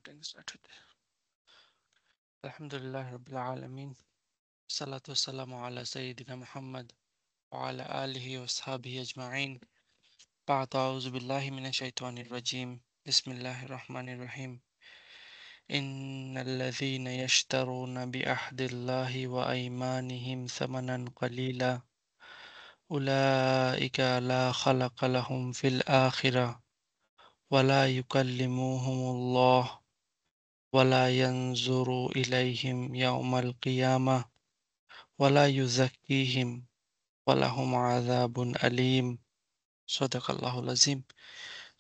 Recording started. Alhamdulillah Rabbil Alameen. Salatu wassalamu ala Sayyidina Muhammad wa ala alihi wa ashabihi ajma'in. Ba'd a'udhu billahi minash shaitanir rajim. Bismillahir Rahmanir Rahim. Innal ladhina yashtaruna bi ahdillahi wa aymanihim thamanan qalila ulaika la khalaqa lahum fil akhirah wa la yukallimuhumullah ولا ينظر إليهم يوم القيامة ولا يزكيهم ولهم عذاب أليم صدق الله العظيم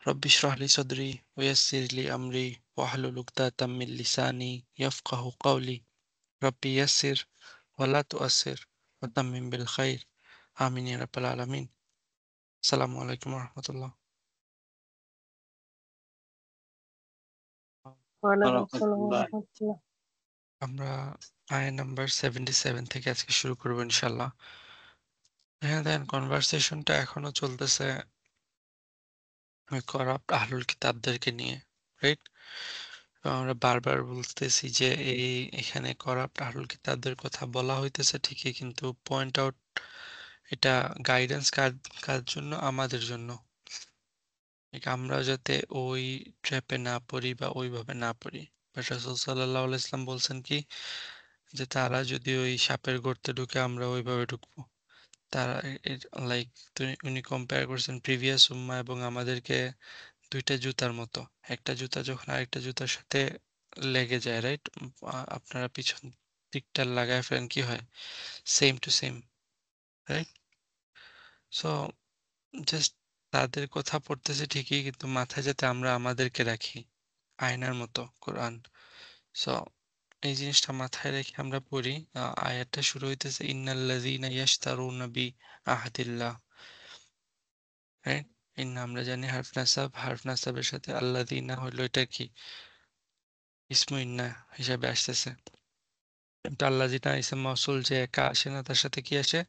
رب اشرح لي صدري ويسر لي أمري واحلل عقدة من لساني يفقه قولي ربي يسر ولا تؤسر وتمم بالخير آمين يا رب العالمين السلام عليكم ورحمة الله ওয়ালাইকুম আসসালাম ওয়া রাহমাতুল্লাহ। আমরা আয়াত number 77 থেকে আজকে শুরু করব ইনশাআল্লাহ। হ্যাঁ দেন কনভারসেশনটা এখনো চলতেছে ওই করাপ্ট আহলুল কিতাবদেরকে নিয়ে, রাইট? আমরা বারবার বলতেছি যে এখানে করাপ্ট আহলুল কিতাবদের কথা বলা হইতেছে ঠিকই, কিন্তু পয়েন্ট আউট এটা গাইডেন্স কার জন্য? আমাদের জন্য। আমরা যাতে ওই ট্র্যাপে না পড়ি বা ওইভাবে না পড়ি। বাট রাসূল সাল্লাল্লাহু আলাইহি ওয়াসাল্লাম বলছেন কি, যে তারা যদি ওই সাপের গর্তে ঢুকে আমরা ওইভাবে ঢুকবো। তারা লাইক উনি কম্পেয়ার করছেন প্রিভিয়াস উম্মাহ এবং আমাদেরকে দুইটা জুতার মতো। একটা জুতা যখন আরেকটা জুতার সাথে লেগে যায়, রাইট? আপনারা পিছন দিকটা লাগায় ফেলেন, কি হয়? Same to same, right? So just তাদের কথা পড়তেছে ঠিকই, কিন্তু মাথায় যাতে আমরা আমাদেরকে রাখি আয়নার মতো কোরআন। সো এই জিনিসটা মাথায় রেখে আমরা পড়ি। আয়াতটা শুরু হইতেছে ইন্নাল্লাযীনা ইয়াশতারুনা বি আহদিল্লাহ, রাইট? ইন্না আমরা জানি হারফ নাসাবের সাথে আল্লাযীনা হলো এটা কি ইসমু ইন্না হিসাবে আসতেছে। কিন্তু আল্লাযীনা ইসম মাউসুল যে একা আসে না, তার সাথে কি আসে?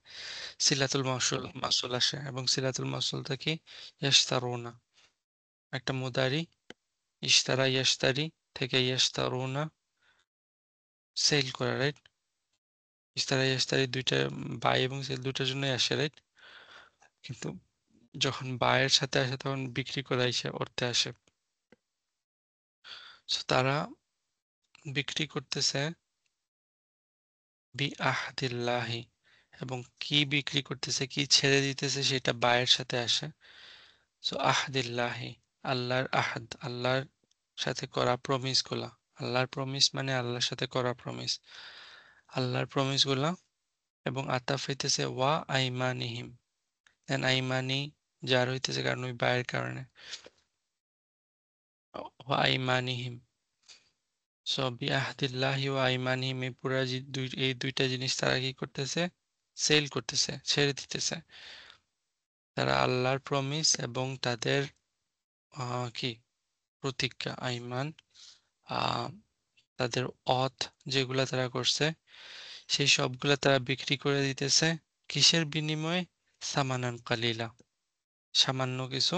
সিলাতুল মাউসুল আসে, এবং সিলাতুল মাউসুলটা কি? ইয়াশতারুনা, একটা মুদারি, ইশতারা ইয়াশতারি থেকে ইয়াশতারুনা, সেল করা, রাইট? ইশতারা ইয়াশতারি দুইটা বাই এবং সেল দুইটার জন্যই আসে, রাইট? কিন্তু যখন বায়ের সাথে আসে তখন বিক্রি করা এসে অর্থে আসে। সো তারা বিক্রি করতেছে বি আহদিল্লাহি, এবং কি বিক্রি করতেছে, কি ছেড়ে দিতেছে, সেটা বায়ের সাথে আসে। সো আহদিল্লাহি, আল্লাহর আহাদ, আল্লাহর সাথে করা প্রমিস গুলা। আল্লাহর প্রমিস মানে আল্লাহর সাথে করা প্রমিস, আল্লাহর প্রমিস গুলা। এবং আতাফ হইতেছে ওয়া আইমানিহিম, দেন আইমানি যার হইতেছে কারণ ওই বায়ের কারণে, ওয়া আইমানিহিম। সো বি আহদিল্লাহি ওয়া আইমানিহিম, এই পুরা এই দুইটা জিনিস তারা কি করতেছে? সেল করতেছে, ছেড়ে দিতেছে। তারা আল্লাহর প্রমিস এবং তাদের কি প্রতিজ্ঞা, আইমান, আহ তাদের অথ যেগুলা তারা করছে, সেই সবগুলা তারা বিক্রি করে দিতেছে। কিসের বিনিময়ে? সামানান কালিলা, সামান্য কিছু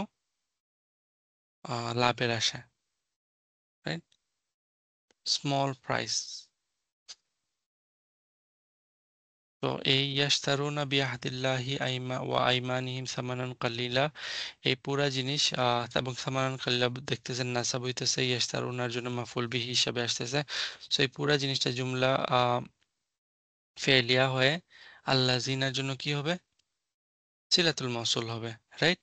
লাভের আশায়, রাইট? Small price. তো এই ইয়াশতারুনা বিআহদিল্লাহি ওয়া আইমানিহিম সামানান কালিলা, এই পুরা জিনিস এবং সামানান কালিলা দেখতেছেন নাসাব হইতেছে ইয়াশতারুনার জন্য মাফুল বিহি হিসাবে আসতেছে। সো এই পুরা জিনিসটা জুমলা ফেলিয়া হয়ে আল্লাযিনার জন্য কি হবে? সিলাতুল মাউসুল হবে, রাইট?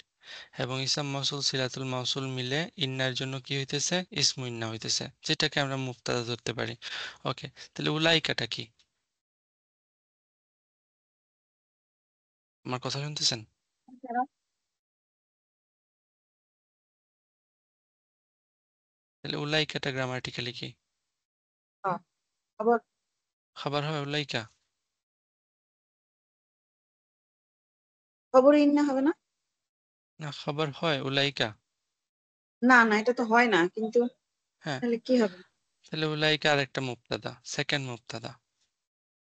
এবং ইসম মাউসুল সিলাতুল মাউসুল মিলে ইন্নার জন্য কি হইতেছে? ইসমু ইন্না হইতেছে, যেটাকে আমরা মুবতাদা ধরতে পারি। ওকে, তাহলে উলাইকাটা কি? আমার কথা শুনতেছেন? তাহলে উলাইকাটা গ্রামাটিক্যালি কি? আবার খাবার হবে উলাইকা? খবর ইন্না হবে না? না, খাবার হয় উলাইকা। না না, এটা তো হয় না, কিন্তু হ্যাঁ, তাহলে কি হবে? তাহলে উলাইকা আর একটা মুবতাদা, সেকেন্ড মুবতাদা।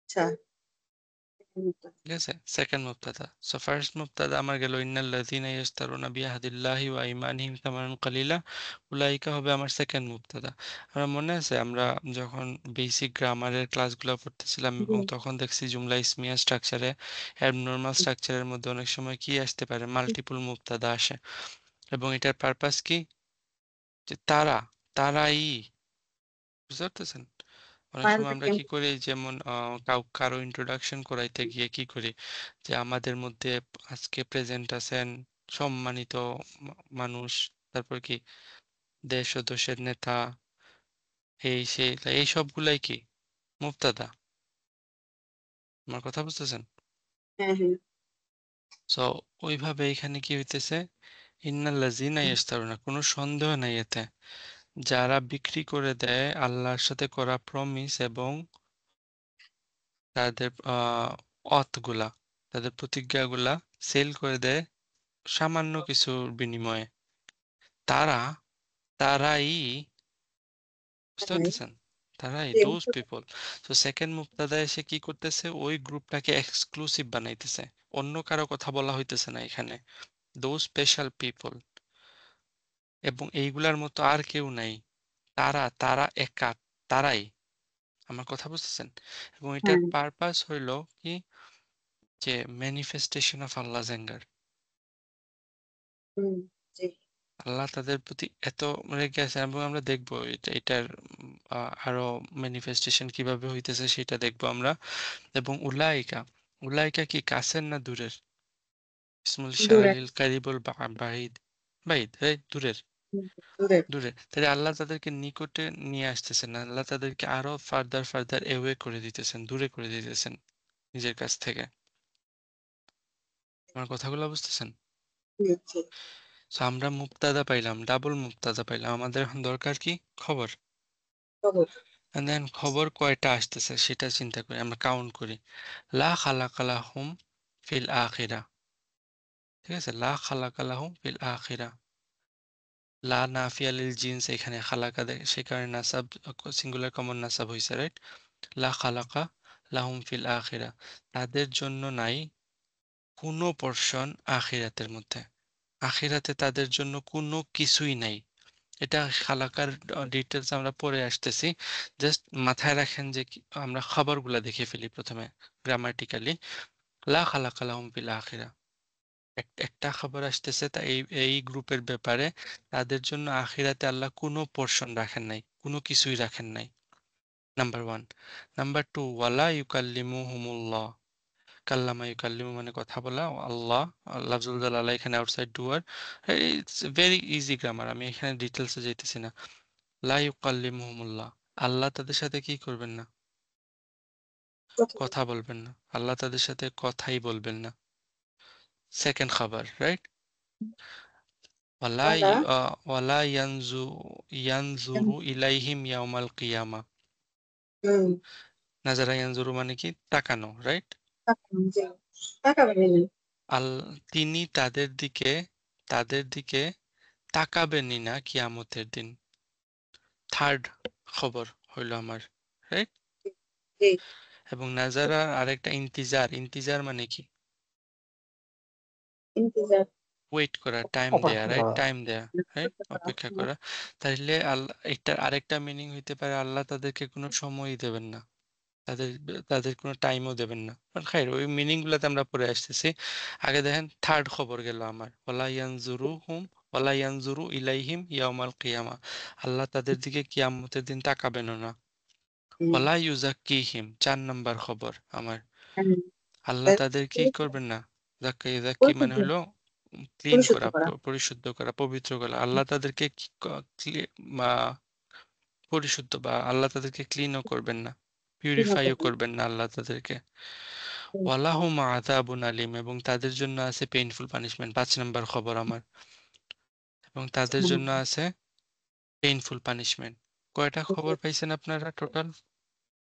আচ্ছা, ঠিক আছে, সেকেন্ড মুবতাদা। সো ফার্স্ট মুবতাদা আমার গেল ইন্নাল্লাযীনা ইশতারুনা বিআহদিল্লাহি ওয়া ঈমানিহিম সামানান কালিলা, উলাইকা হবে আমার সেকেন্ড মুবতাদা। আমরা মনে আছে আমরা যখন বেসিক গ্রামারের ক্লাসগুলো পড়তেছিলাম এবং তখন দেখছি জুমলা ইসমিয়া স্ট্রাকচারে অ্যাবনর্মাল স্ট্রাকচারের মধ্যে অনেক সময় কি আসতে পারে, মাল্টিপল মুবতাদা আসে। এবং এটার পারপাস কি, যে তারাই, বুঝতে পারতেছেন? অনেক সময় আমরা কি করি, যেমন কারো ইন্ট্রোডাকশন করাইতে গিয়ে কি করি, যে আমাদের মধ্যে আজকে প্রেজেন্ট আছেন সম্মানিত মানুষ, তারপর কি দেশ ও দেশের নেতা, এই সেই, এই সবগুলাই কি মুবতাদা। আমার কথা বুঝতেছেন? হ্যাঁ হ্যাঁ সো ওইভাবে এখানে কি হইতেছে, ইন্নাল্লাযীনা ইশতারুনা, কোনো সন্দেহ নাই এতে, যারা বিক্রি করে দেয় আল্লাহর সাথে করা প্রমিস এবং তাদের অথগুলা, তাদের প্রতিজ্ঞাগুলা সেল করে দেয় সামান্য কিছুর বিনিময়ে, তারা তারাই, বুঝতে হ্যাঁ পারতেছেন, তারাই জি, দোজ পিপল। তো সেকেন্ড মুক্তাদা এসে কি করতেছে, ওই গ্রুপটাকে এক্সক্লুসিভ বানাইতেছে, অন্য কারো কথা বলা হইতেছে না এখানে, দোজ স্পেশাল পিপল, এবং এইগুলার মতো আর কেউ নাই, তারা তারা একা, তারাই। আমার কথা বুঝতেছেন? এবং এটার হ্যাঁ পারপাস হইল কি, যে ম্যানিফেস্টেশন অফ আল্লাহর অ্যাঙ্গার। হুম, জি আল্লাহ তাদের প্রতি এত রেগে আছেন, এবং আমরা দেখবো এটার আরো ম্যানিফেস্টেশন কিভাবে হইতেছে সেটা দেখবো আমরা। এবং উলাইকা, উলাইকা কি কাছের না দূরের? ইসমুল দূরে শাহিল কারিবুল বাহিদ, বাহিদ দূরের, দূরে দূরে। তাহলে আল্লাহ তাদেরকে নিকটে নিয়ে আসতেছেন, আল্লাহ তাদেরকে আরো ফার্দার ফার্দার এওয়ে করে দিতেছেন, দূরে করে দিতেছেন নিজের কাছ থেকে। আমার কথাগুলো বুঝতেছেন? জি তো আমরা মুক্তাদা পাইলাম, ডাবল মুক্তাদা পাইলাম, আমাদের এখন দরকার কি, খবর। খবর And then খবর কয়টা আসতেছে সেটা চিন্তা করি, আমরা কাউন্ট করি। লা খালাকা লাহুম ফিল আখিরা, ঠিক আছে, লা খালাকা লাহুম ফিল আখিরা, লা নাফিয়া লিল জিন্স, এখানে খালাকা দেয় সে কারণে নাসাব, সিঙ্গুলার কমন নাসাব হয়েছে, রাইট। লা খালাকা লাহুম ফিল আখিরা, তাদের জন্য নাই কোনো পোর্শন আখিরাতের মধ্যে, আখিরাতে তাদের জন্য কোনো কিছুই নাই। এটা খালাকার ডিটেলস আমরা পরে আসতেছি, জাস্ট মাথায় রাখেন যে আমরা খবরগুলা দেখে ফেলি প্রথমে গ্রামাটিক্যালি। লা খালাকা লাহুম ফিল আখিরা, একটা খবর আসতেছে, তা এই এই গ্রুপের ব্যাপারে, তাদের জন্য আখিরাতে আল্লাহ কোনো পোর্শন রাখেন নাই, কোনো কিছুই রাখেন নাই। Number one. নাম্বার টু, ওয়ালা ইউকাল্লিমুহুমুল্লাহ, কাল্লামা ইউকাল্লিমু মানে কথা বলা, আল্লাহ, লাফজুল জালালা এখানে আউটসাইড ডুয়ার। ইটস ভেরি ইজি গ্রামার, আমি এখানে ডিটেলসে যাইতেছি না। লা ইউকাল্লিমুহুমুল্লাহ, আল্লাহ তাদের সাথে কি করবেন না, কথা কথা বলবেন না, আল্লাহ তাদের সাথে কথাই বলবেন না। সেকেন্ড খাবার, রাইট। ওয়ালা বলা ওয়ালা ইয়ানজুরু ইলাইহিম ইয়াউমাল কিয়ামা, হুম নাজারা ইয়ানজুরু মানে কি, তাকানো, রাইট। জি তাকাবে না আল তিনি তাদের দিকে তাকাবেনই না কিয়ামতের দিন। থার্ড খবর হইল আমার, রাইট। জি এবং নাজারা আরেকটা ইন্তিজার, ইন্তিজার মানে কি, ইন্তজার ওয়েট করা, টাইম দেয়া, রাইট, টাইম দেয়া, রাইট, অপেক্ষা করা। তাহলে আল্লাহ, এটার আরেকটা মিনিং হইতে পারে আল্লাহ তাদেরকে কোনো সময়ই দেবেন না, তাদের তাদের কোনো টাইমও দেবেন না। খাইর ওই মিনিং গুলাতে আমরা পরে আসতেছি। আগে দেখেন থার্ড খবর গেল আমার, ওয়ালা ইয়ানজুরু হুম, ওয়ালা ইয়ানজুরু ইলাইহিম ইয়াউমাল কিয়ামা, আল্লাহ তাদের দিকে কিয়ামতের দিন তাকাবেনও না। ওয়ালা ইউজাক্কিহিম, 4 নম্বর খবর আমার, আল্লাহ তাদের কি করবেন না, যাক্কা ইউজাক্কি মানে পরিশুদ্ধ হলো ক্লিন পরিশুদ্ধ করা, করা পরিশুদ্ধ করা, পবিত্র করা, আল্লাহ তাদেরকে বা পরিশুদ্ধ, বা আল্লাহ তাদেরকে ক্লিনও করবেন না, পিউরিফাইও করবেন না আল্লাহ তাদেরকে। ওয়ালাহুম আযাবুন আলীম, এবং তাদের জন্য আছে পেইনফুল পানিশমেন্ট, 5 নম্বর খবর আমার, এবং তাদের জন্য আছে পেইনফুল পানিশমেন্ট। কয়টা খবর পাইছেন আপনারা টোটাল?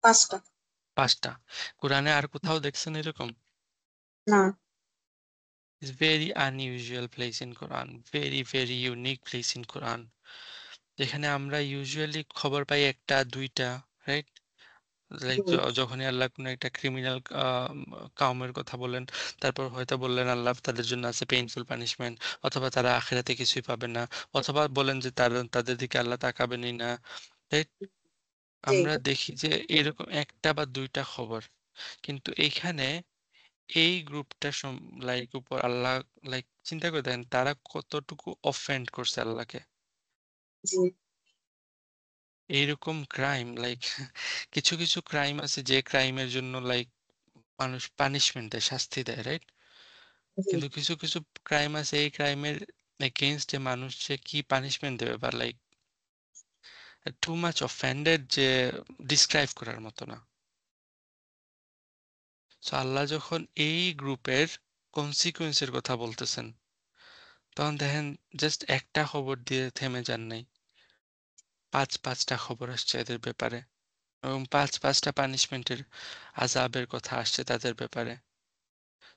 পাঁচটা 5টা। কোরআনে আর কোথাও দেখছেন এরকম? না It's very unusual place in Quran, very very unique place in Quran, যেখানে আমরা ইউজুয়ালি খবর পাই একটা দুইটা, রাইট, লাইক জি যখনই আল্লাহ কোনো একটা ক্রিমিনাল কাউমের কথা বললেন, তারপর হয়তো বললেন আল্লাহ তাদের জন্য আছে পেইনফুল পানিশমেন্ট, অথবা তারা আখিরাতে কিছুই পাবে না, অথবা বলেন যে তাদের দিকে আল্লাহ তাকাবেনই না। তাই জি আমরা দেখি যে এরকম একটা বা দুইটা খবর, কিন্তু এইখানে এই গ্রুপটা লাইক উপর আল্লাহ, লাইক চিন্তা করে দেখেন তারা কতটুকু অফেন্ড করছে আল্লাহকে। জি এইরকম ক্রাইম, লাইক কিছু কিছু ক্রাইম আছে যে ক্রাইমের জন্য লাইক মানুষ পানিশমেন্ট দেয়, শাস্তি দেয়, রাইট? জি কিন্তু কিছু কিছু ক্রাইম আছে এই ক্রাইমের এগেইনস্টে মানুষ যে কি পানিশমেন্ট দেবে বা লাইক টু মাচ অফেন্ডেড যে ডিসক্রাইব করার মতো না। সো আল্লাহ যখন এই গ্রুপের কনসিকুয়েন্সের কথা বলতেছেন, তখন দেখেন জাস্ট একটা খবর দিয়ে থেমে যান নাই, পাঁচটা খবর আসছে এদের ব্যাপারে, এবং পাঁচটা পানিশমেন্টের আযাবের কথা আসছে তাদের ব্যাপারে।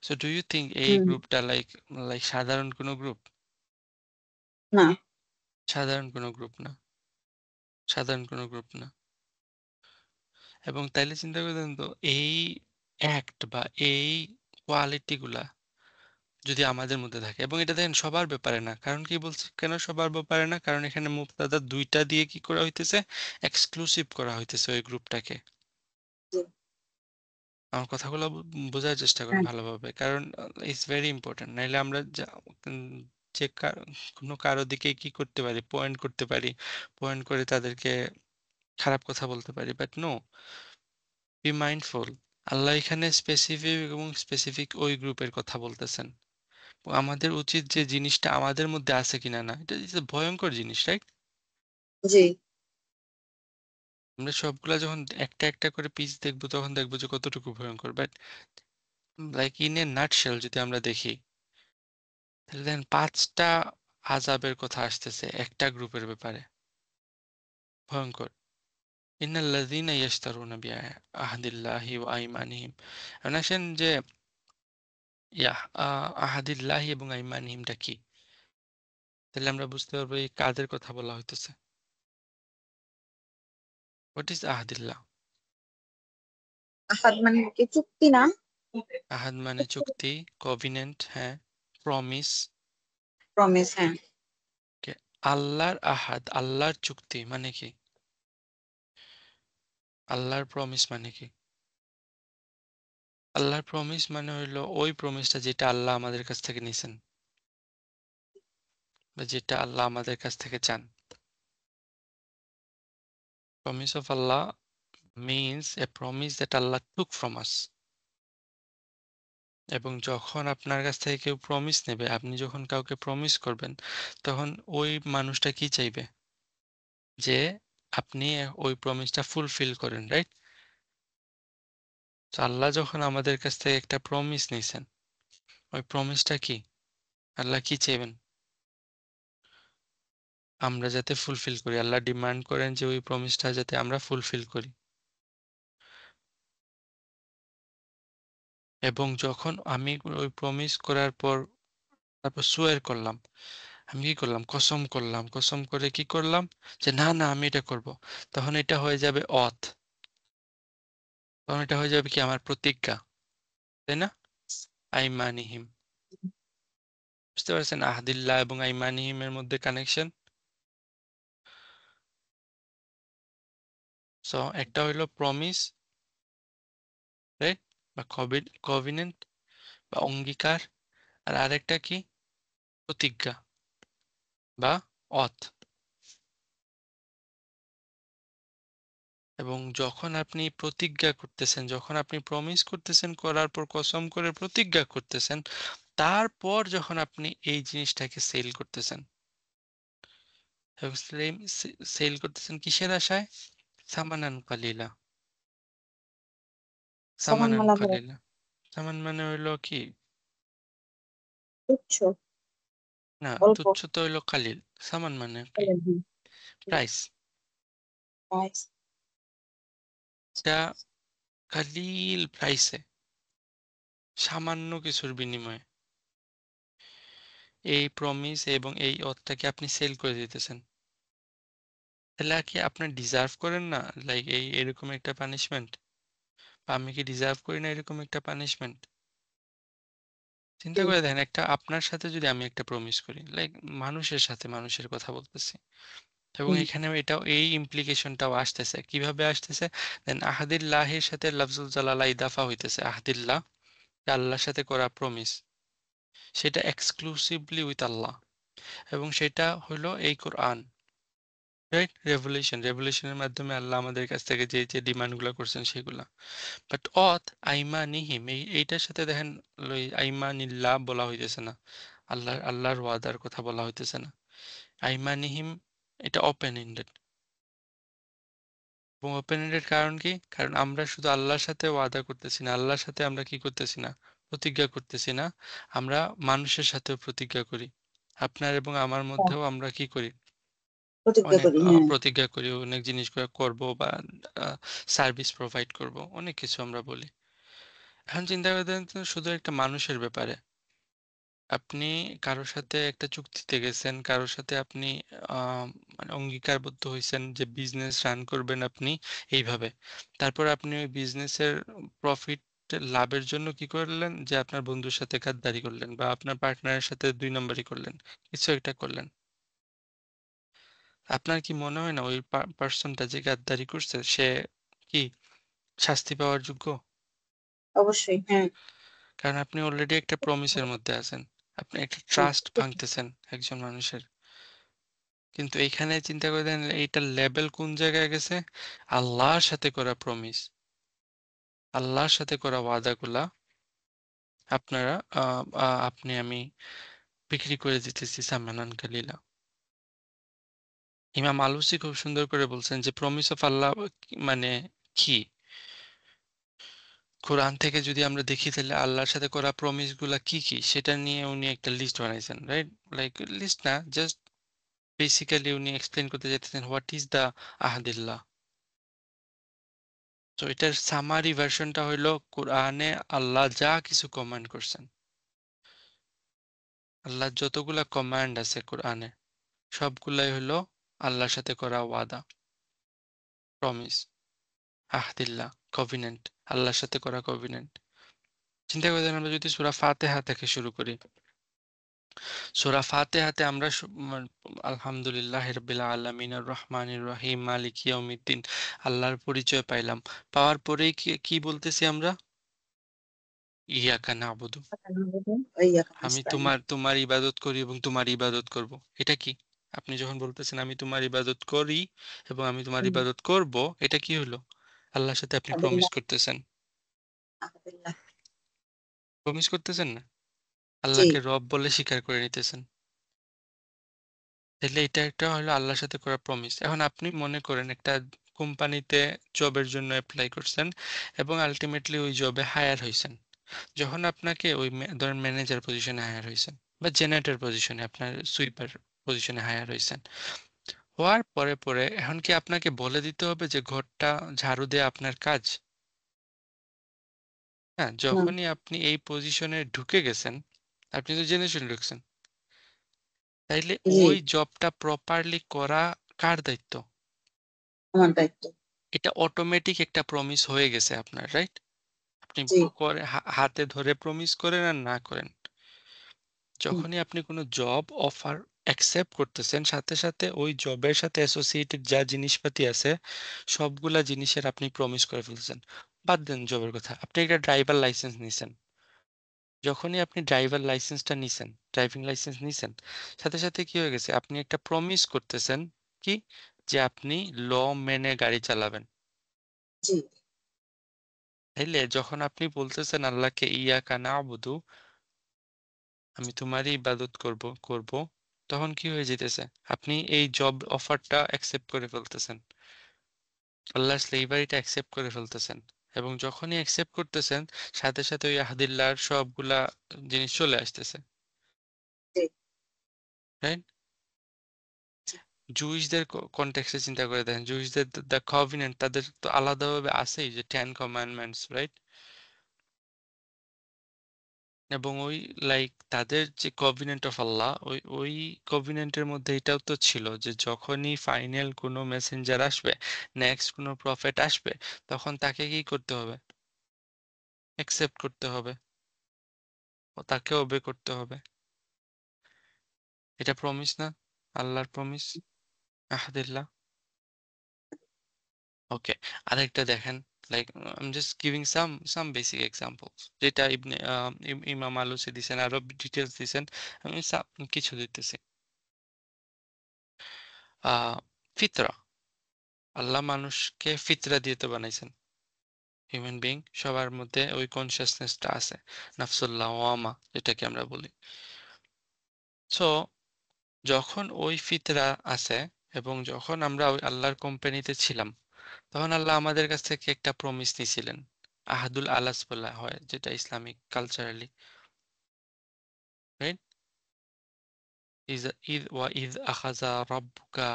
সো ডু ইউ থিঙ্ক এই হুম গ্রুপটা লাইক লাইক সাধারণ কোনো গ্রুপ? না সাধারণ কোনো গ্রুপ না, সাধারণ কোনো গ্রুপ না। এবং তাইলে চিন্তা করে দেখেন তো, এই অ্যাক্ট বা এই কোয়ালিটি গুলা যদি আমাদের মধ্যে থাকে, এবং এটা দেখেন সবার ব্যাপারে না, কারণ কি বলছি কেন সবার ব্যাপারে না, কারণ এখানে মুবতাদা দুইটা দিয়ে কি করা হইতেছে, এক্সক্লুসিভ করা হইতেছে ওই গ্রুপটাকে। জি আমার কথাগুলো বোঝার চেষ্টা করেন হ্যাঁ ভালোভাবে, কারণ ইটস ভেরি ইম্পর্টেন্ট। নাইলে আমরা যে কোনো কারো দিকে কি করতে পারি, পয়েন্ট করতে পারি, পয়েন্ট করে তাদেরকে খারাপ কথা বলতে পারি, বাট নো, বি মাইন্ডফুল। আল্লাহ এখানে স্পেসিফিক এবং স্পেসিফিক ওই গ্রুপের কথা বলতেছেন। আমাদের উচিত যে জিনিসটা আমাদের মধ্যে আছে কিনা, না এটা is a ভয়ঙ্কর জিনিস, রাইট? জি আমরা সবগুলা যখন একটা একটা করে পিস দেখবো তখন দেখবো যে কতটুকু ভয়ঙ্কর, but like in a nutshell যদি আমরা দেখি, তাহলে দেখেন পাঁচটা আযাবের কথা আসতেছে একটা গ্রুপের ব্যাপারে, ভয়ঙ্কর। ইন্নাল্লাযীনা ইয়াশতারুনা বিআহদিল্লাহি ওয়া আইমানিহিম। এখন আসেন যে আহাদিল্লাহি এবং আইমানিহিমটা কি, তাহলে আমরা বুঝতে পারবো এই কাদের কথা বলা হইতেছে। What is আহাদিল্লাহ? আহাদ মানে কি চুক্তি না আহাদ মানে চুক্তি, কভিনেন্ট, হ্যাঁ, প্রমিস। প্রমিস হ্যাঁ আল্লাহর আহাদ, আল্লাহর চুক্তি মানে কি? আল্লাহর প্রমিস মানে কি? আল্লাহর প্রমিস মানে হইলো ওই প্রমিসটা যেটা আল্লাহ আমাদের কাছ থেকে নিছেন, বা যেটা আল্লাহ আমাদের কাছ থেকে চান। Promise of Allah means a promise that Allah took from us. এবং যখন আপনার কাছ থেকে কেউ প্রমিস নেবে, আপনি যখন কাউকে প্রমিস করবেন, তখন ওই মানুষটা কি চাইবে? যে আপনি ওই প্রমিসটা ফুলফিল করেন, রাইট? তো আল্লাহ যখন আমাদের কাছ থেকে একটা প্রমিস নিছেন, ওই প্রমিসটা কি? আল্লাহ কি চাইবেন? আমরা যাতে ফুলফিল করি। আল্লাহ ডিমান্ড করেন যে ওই প্রমিসটা যাতে আমরা ফুলফিল করি। এবং যখন আমি ওই প্রমিস করার পর তারপর সুয়ের করলাম, আমি কি করলাম? কসম করলাম, কসম করে কি করলাম? যে না না আমি এটা করব, তখন এটা হয়ে যাবে তখন এটা হয়ে যাবে কি আমার প্রতিজ্ঞা, তাই না? আইমানিহিম। বুঝতে পারছেন আহদিল্লাহ এবং আইমানিহিমের মধ্যে কানেকশন? সো একটা হইলো প্রমিস, রাইট, বা কভিনেন্ট বা অঙ্গীকার, আর আরেকটা কি? প্রতিজ্ঞা বা অথ। এবং যখন আপনি প্রতিজ্ঞা করতেছেন, যখন আপনি প্রমিস করতেছেন, করার পর কসম করে প্রতিজ্ঞা করতেছেন, তারপর যখন আপনি এই জিনিসটাকে সেল করতেছেন, সেল করতেছেন কিসের আশায়? সামানান কালিলা। সমান সামানান মালা ধরা কালিলা, সামান মানে হইলো কি? তুচ্ছ না, অল্প তুচ্ছ তো হইলো কালিল। সামান মানে কি? বলেন হুম প্রাইস। প্রাইস এটা কালিল প্রাইসে, সামান্য কিছুর বিনিময়ে এই প্রমিস এবং এই অথটাকে আপনি সেল করে দিতেছেন। তাহলে আর কি আপনি ডিজার্ভ করেন না লাইক এই এরকম একটা পানিশমেন্ট? আমি কি ডিজার্ভ করি না এরকম একটা পানিশমেন্ট? চিন্তা জি করে দেখেন, একটা আপনার সাথে যদি আমি একটা প্রমিস করি, লাইক মানুষের সাথে মানুষের কথা বলতেছি, এবং হুম এখানে এটাও এই ইমপ্লিকেশনটাও আসতেছে, কিভাবে আসতেছে? দেন আহাদিল্লাহের সাথে লফজুল জালালা ইদাফা হইতেছে আহাদিল্লাহ, আল্লাহর সাথে করা প্রমিস, সেটা এক্সক্লুসিভলি উইথ আল্লাহ, এবং সেটা হলো এই কোরআন, রাইট? রেভুলেশনের মাধ্যমে আল্লাহ আমাদের কাছ থেকে যে যে ডিমান্ডগুলো করছেন সেগুলা। বাট আইমানিহিম, এইটার সাথে দেখেন, আইমানিল্লাহ বলা হইতেছে না, আল্লাহর ওয়াদার কথা বলা হইতেছে না। আইমানিহিম, এটা ওপেন এন্ডেড। এবং ওপেন এন্ডেড কারণ কি? কারণ আমরা শুধু আল্লাহর সাথে ওয়াদা করতেছি না, আল্লাহর সাথে আমরা কি করতেছি না, প্রতিজ্ঞা করতেছি না, আমরা মানুষের সাথেও প্রতিজ্ঞা করি। আপনার এবং আমার মধ্যেও আমরা কি করি? প্রতিজ্ঞা অনেক করি হ্যাঁ। প্রতিজ্ঞা করি, অনেক জিনিস করব, বা সার্ভিস প্রোভাইড করব, অনেক কিছু আমরা বলি। এখন চিন্তা করে দেখেন তো, শুধু একটা মানুষের ব্যাপারে আপনি কারোর সাথে একটা চুক্তিতে গেছেন, কারোর সাথে আপনি আহ, মানে অঙ্গীকারবদ্ধ হয়েছেন যে বিজনেস রান করবেন আপনি এইভাবে। তারপর আপনি ওই বিজনেসের প্রফিট লাভের জন্য কি করলেন, যে আপনার বন্ধুর সাথে গাদ্দারি করলেন, বা আপনার পার্টনারের সাথে দুই নম্বরই করলেন, কিছু একটা করলেন। আপনার কি মনে হয় না ওই পার্সনটা যে গাদ্দারি করছে সে কি শাস্তি পাওয়ার যোগ্য? অবশ্যই হ্যাঁ। কারণ আপনি অলরেডি একটা প্রমিসের মধ্যে আছেন, আপনি একটা হুম, ট্রাস্ট ভাঙতেছেন একজন মানুষের। কিন্তু এইখানে চিন্তা করে দেন এইটার লেভেল কোন জায়গায় গেছে? আল্লাহর সাথে করা প্রমিস, আল্লাহর সাথে করা ওয়াদাগুলা আপনারা আপনি আমি বিক্রি করে দিতেছি সামানান কালিলা। ইমাম আলুসি খুব সুন্দর করে বলছেন যে প্রমিস অফ আল্লাহ মানে কি। কোরআন থেকে যদি আমরা দেখি তাহলে আল্লাহর সাথে করা প্রমিস গুলা কি কি সেটা নিয়ে উনি একটা লিস্ট বানাইছেন, রাইট? লাইক লিস্ট না, জাস্ট বেসিক্যালি উনি এক্সপ্লেন করতে চাইতেছেন হোয়াট ইজ দ্য আহাদিল্লাহ। তো এটার সামারি ভার্সনটা হইলো কোরআনে আল্লাহ যা কিছু কমান্ড করছেন, আল্লাহ যতগুলা কমান্ড আছে কোরআনে সবগুলাই হইলো আল্লাহর সাথে করা ওয়াদা, প্রমিস, আহদিল্লাহ, কভিনেন্ট, আল্লাহর সাথে করা কভিনেন্ট। চিন্তা করে দেখেন, আমরা যদি সূরা ফাতিহা থেকে শুরু করি, সূরা ফাতিহাতে আমরা আলহামদুলিল্লাহ রাব্বিল আলামিন আর রহমানির রহিম মালিক ইয়াউমিদ্দিন, আল্লাহর পরিচয় পাইলাম। পাওয়ার পরেই কি কি বলতেছি আমরা? ইয়াকা নাবুদু, ইয়াকা আমি নাস্তাইন। তোমার ইবাদত করি এবং তোমার ইবাদত করব। এটা কি? আপনি যখন বলতেছেন আমি তোমার ইবাদত করি এবং আমি তোমার হুম, ইবাদত করব, এটা কি হলো? আল্লাহর সাথে আপনি প্রমিস আহাদিল্লাহ করতেছেন, আহাদিল্লাহ। প্রমিস করতেছেন না, জি আল্লাহকে রব বলে স্বীকার করে নিতেছেন। তাহলে এটা একটা হলো আল্লাহর সাথে করা প্রমিস। এখন আপনি মনে করেন একটা কোম্পানিতে জবের জন্য অ্যাপ্লাই করছেন এবং আলটিমেটলি ওই জবে হায়ার হয়েছেন। যখন আপনাকে ওই ধরেন ম্যানেজার পজিশনে হায়ার হয়েছেন, বা জেনারেটর পজিশনে, আপনার সুইপার পজিশনে হায়ার হয়েছেন, হওয়ার পরে পরে এখন কি আপনাকে বলে দিতে হবে যে ঘরটা ঝাড়ু দেয়া আপনার কাজ? হ্যাঁ, না যখনই আপনি এই পজিশনে ঢুকে গেছেন, আপনি তো জেনে শুনে ঢুকছেন, তাইলে জি ওই জবটা প্রপারলি করা কার দায়িত্ব? আমার দায়িত্ব। এটা অটোমেটিক একটা প্রমিস হয়ে গেছে আপনার, রাইট? আপনি জি করে হাতে ধরে প্রমিস করেন আর না করেন, হুম, যখনই আপনি কোনো জব অফার অ্যাকসেপ্ট করতেছেন, সাথে সাথে ওই জবের সাথে অ্যাসোসিয়েটেড যা জিনিসপাতি আছে সবগুলা জিনিসের আপনি প্রমিস করে ফেলছেন। বাদ দেন জবের কথা, আপনি একটা ড্রাইভার লাইসেন্স নিছেন, যখনই আপনি ড্রাইভার লাইসেন্সটা নিছেন, ড্রাইভিং লাইসেন্স নিছেন, সাথে সাথে কি হয়ে গেছে, আপনি একটা প্রমিস করতেছেন কি, যে আপনি ল মেনে গাড়ি চালাবেন। জি তাইলে যখন আপনি বলতেছেন আল্লাহকে ইয়াকা নাবুদু, আমি তোমারই ইবাদত করব, তখন কি হয়ে যেতেছে, আপনি এই জব অফারটা অ্যাকসেপ্ট করে ফেলতেছেন, আল্লাহর স্লেভারিটা অ্যাকসেপ্ট করে ফেলতেছেন। এবং যখনই অ্যাকসেপ্ট করতেছেন, সাথে সাথে ওই আহাদিল্লাহর সবগুলা জিনিস চলে আসতেছে, জি রাইট? জি জুইশদের কনটেক্সটে চিন্তা করে দেখেন, জুইশদের দ্য কভিনেন্ট তাদের তো আলাদাভাবে আছেই, যে 10 কমান্ডমেন্টস, রাইট? এবং ওই লাইক তাদের যে কভিনেন্ট অফ আল্লাহ, ওই ওই কভিনেন্টের মধ্যে এটাও তো ছিল যে যখনই ফাইনাল কোনো মেসেঞ্জার আসবে, নেক্সট কোনো প্রফেট আসবে, তখন তাকে কি করতে হবে? অ্যাকসেপ্ট করতে হবে ও তাকে ওবে করতে হবে। এটা প্রমিস না? আল্লাহর প্রমিস, আহাদিল্লাহ। ওকে, আরেকটা দেখেন, like I am just giving some basic examples, যেটা ইবনে ইমাম আলুসি দিছেন, আরো ডিটেলস দিছেন, আমি কিছু দিতেছি। ফিতরা, আল্লাহ মানুষকে ফিতরা দিয়ে তো বানাইছেন। হিউম্যান বিইং সবার মধ্যে ওই কনসিয়াসনেসটা আছে, নাফসুল লাওয়ামা যেটাকে আমরা বলি। সো যখন ওই ফিতরা আছে এবং যখন আমরা ওই আল্লাহর কোম্পানিতে ছিলাম, তখন আল্লাহ আমাদের কাছ থেকে একটা প্রমিস নিয়েছিলেন, আহাদুল আলাস বলা হয় যেটা ইসলামিক কালচারালি, রাইট? ইদ আখাযা রাব্বুকা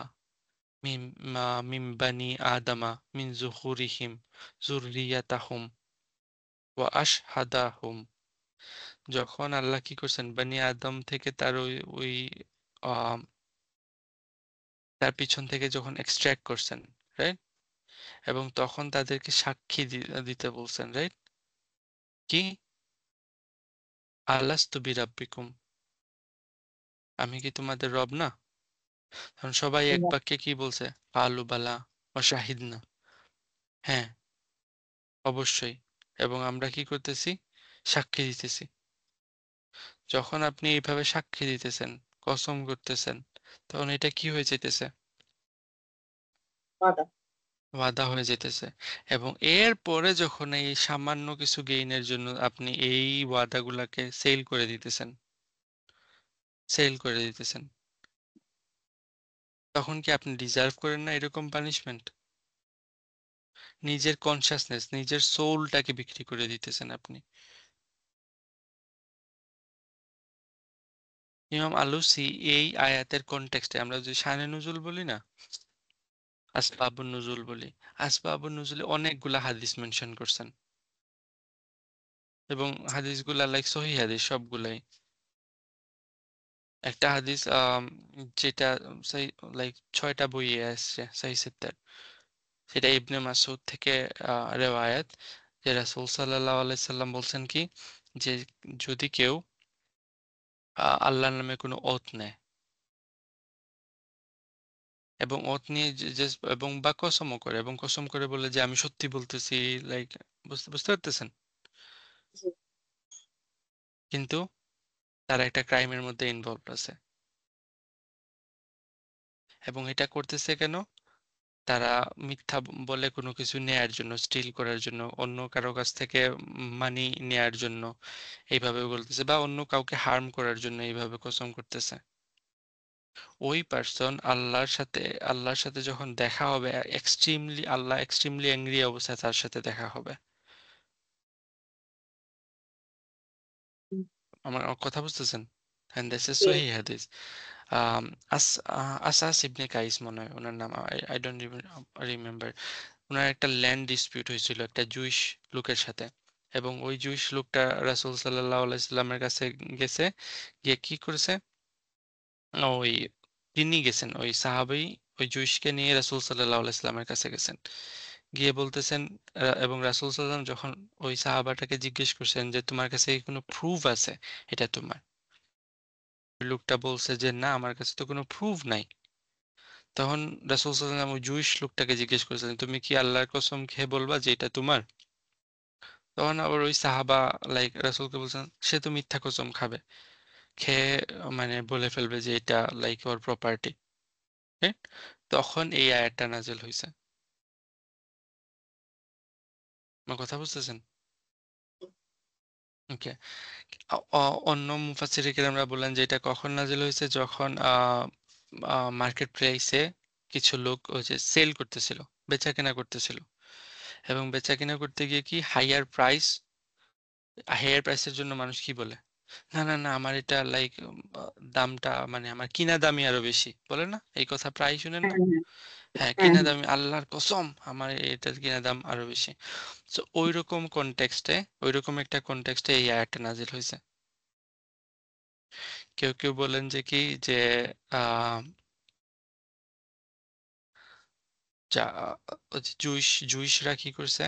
মিন বানি আদামা মিন যুহুরিহিম যুররিয়াতাহুম ওয়া আশহাদাহুম। যখন আল্লাহ কি করছেন, বানি আদম থেকে তার ওই আম, তার পিছন থেকে যখন এক্সট্রাক্ট করছেন, রাইট? এবং তখন তাদেরকে সাক্ষী দিতে বলছেন, রাইট? কি, আলাস্তু বিরাব্বিকুম, আমি কি তোমাদের রব না? তখন সবাই এক আল্লাহ। বাক্যে কি বলছে? আলু বালা ও শাহিদনা, হ্যাঁ অবশ্যই, এবং আমরা কি করতেছি? সাক্ষী দিতেছি। যখন আপনি এইভাবে সাক্ষী দিতেছেন, কসম করতেছেন, তখন এটা কি হয়ে যেতেছে? ওয়াদা। ওয়াদা হয়ে যেতেছে। এবং এর পরে যখন এই সামান্য কিছু গেইনের জন্য আপনি এই ওয়াদাগুলাকে সেল করে দিতেছেন, তখন কি আপনি ডিজার্ভ করেন না এরকম পানিশমেন্ট? নিজের কনসাসনেস, নিজের সোলটাকে বিক্রি করে দিতেছেন আপনি। ইমাম আলুসি এই আয়াতের কনটেক্সটে, আমরা যে শানে নুজুল বলি না, আসবাবুন নুজুল বলি, আসবাবুন নুজুলে অনেকগুলা হাদিস মেনশন করছেন, এবং হাদিসগুলা লাইক সহিহ হাদিস সবগুলাই। একটা হাদিস যেটা লাইক 6টা বইয়ে আসছে সহিহ সিত্তার, সেটা ইবনে মাসউদ থেকে রেওয়ায়াত, যে রাসূল সাল্লাল্লাহু আলাইহি সাল্লাম বলছেন কি, যে যদি কেউ আল্লাহর নামে কোনো ওত নেয়, এবং ওত নিয়ে এবং বা কসমও করে, এবং কসম করে বলে যে আমি সত্যি বলতেছি, লাইক বুঝতে বুঝতে পারতেছেন, জি। কিন্তু তারা একটা ক্রাইমের মধ্যে ইনভলভ আছে, এবং এটা করতেছে কেন? তারা মিথ্যা বলে কোনো কিছু নেয়ার জন্য, স্টিল করার জন্য, অন্য কারো কাছ থেকে মানি নেয়ার জন্য এইভাবে বলতেছে, বা অন্য কাউকে হার্ম করার জন্য এইভাবে কসম করতেছে। ওই পার্সন আল্লাহর সাথে যখন দেখা হবে, আল্লাহ এক্সট্রিমলি অ্যাংরি অবস্থায় তার সাথে দেখা হবে। হুম, আমার আমার কথা বুঝতেছেন? এন্ড দিস ইজ জি। সহিহ হাদিস। আম, আস আসাস ইবনে কাইস মনে হয় ওনার নাম, আই ডোন্ট রিমেম্বার। ওনার একটা ল্যান্ড ডিসপিউট হয়েছিল একটা জুইশ লোকের সাথে, এবং ওই জুইশ লোকটা রাসূল সাল্লাল্লাহু আলাইহি সাল্লামের কাছে গেছে, গিয়ে কি করেছে, ওই তিনি গেছেন, ওই সাহাবী ওই জুইশকে নিয়ে রাসূল সাল্লাল্লাহু আলাইহি সাল্লামের কাছে গেছেন, গিয়ে বলতেছেন, এবং রাসূল সাল্লাম যখন ওই সাহাবাটাকে জিজ্ঞেস করছেন যে তোমার কাছে কি কোনো প্রুফ আছে এটা তোমার, ওই লোকটা বলছে যে না, আমার কাছে তো কোনো প্রুফ নাই। তখন রাসূল সাল্লাম ওই জুইশ লোকটাকে জিজ্ঞেস করেছেন, তুমি কি আল্লাহর কসম খেয়ে বলবা যে এটা তোমার? তখন আবার ওই সাহাবা লাইক রাসূলকে বলছেন, সে তো মিথ্যা কসম খাবে, খেয়ে মানে বলে ফেলবে যে এটা লাইক ওর প্রপার্টি। তখন এই আয়াতটা নাযিল হয়েছে। আমার কথা বুঝতেছেন? ওকে। অন্য মুফাসসিরে কেরামরা বললেন যে এটা কখন নাযিল হয়েছে, যখন মার্কেট প্লেসে কিছু লোক ওই যে সেল করতেছিল, বেচা কেনা করতেছিল, এবং বেচা কেনা করতে গিয়ে কি হাইয়ার প্রাইসের জন্য মানুষ কি বলে, না না না আমার এটা লাইক দামটা মানে আমার কিনা দামই আরো বেশি, বলে না এই কথা প্রায় শুনেন হ্যাঁ, না? হ্যাঁ, হ্যাঁ, হ্যাঁ, কিনা হ্যাঁ। দামি, আল্লাহর কসম আমার এটার কিনা দাম আরো বেশি। তো ওইরকম একটা কনটেক্সটে এই আয়াতটা নাজিল হয়েছে। কেউ কেউ বলেন যে কি, যে আহ ওই যে জুইশরা কি করছে,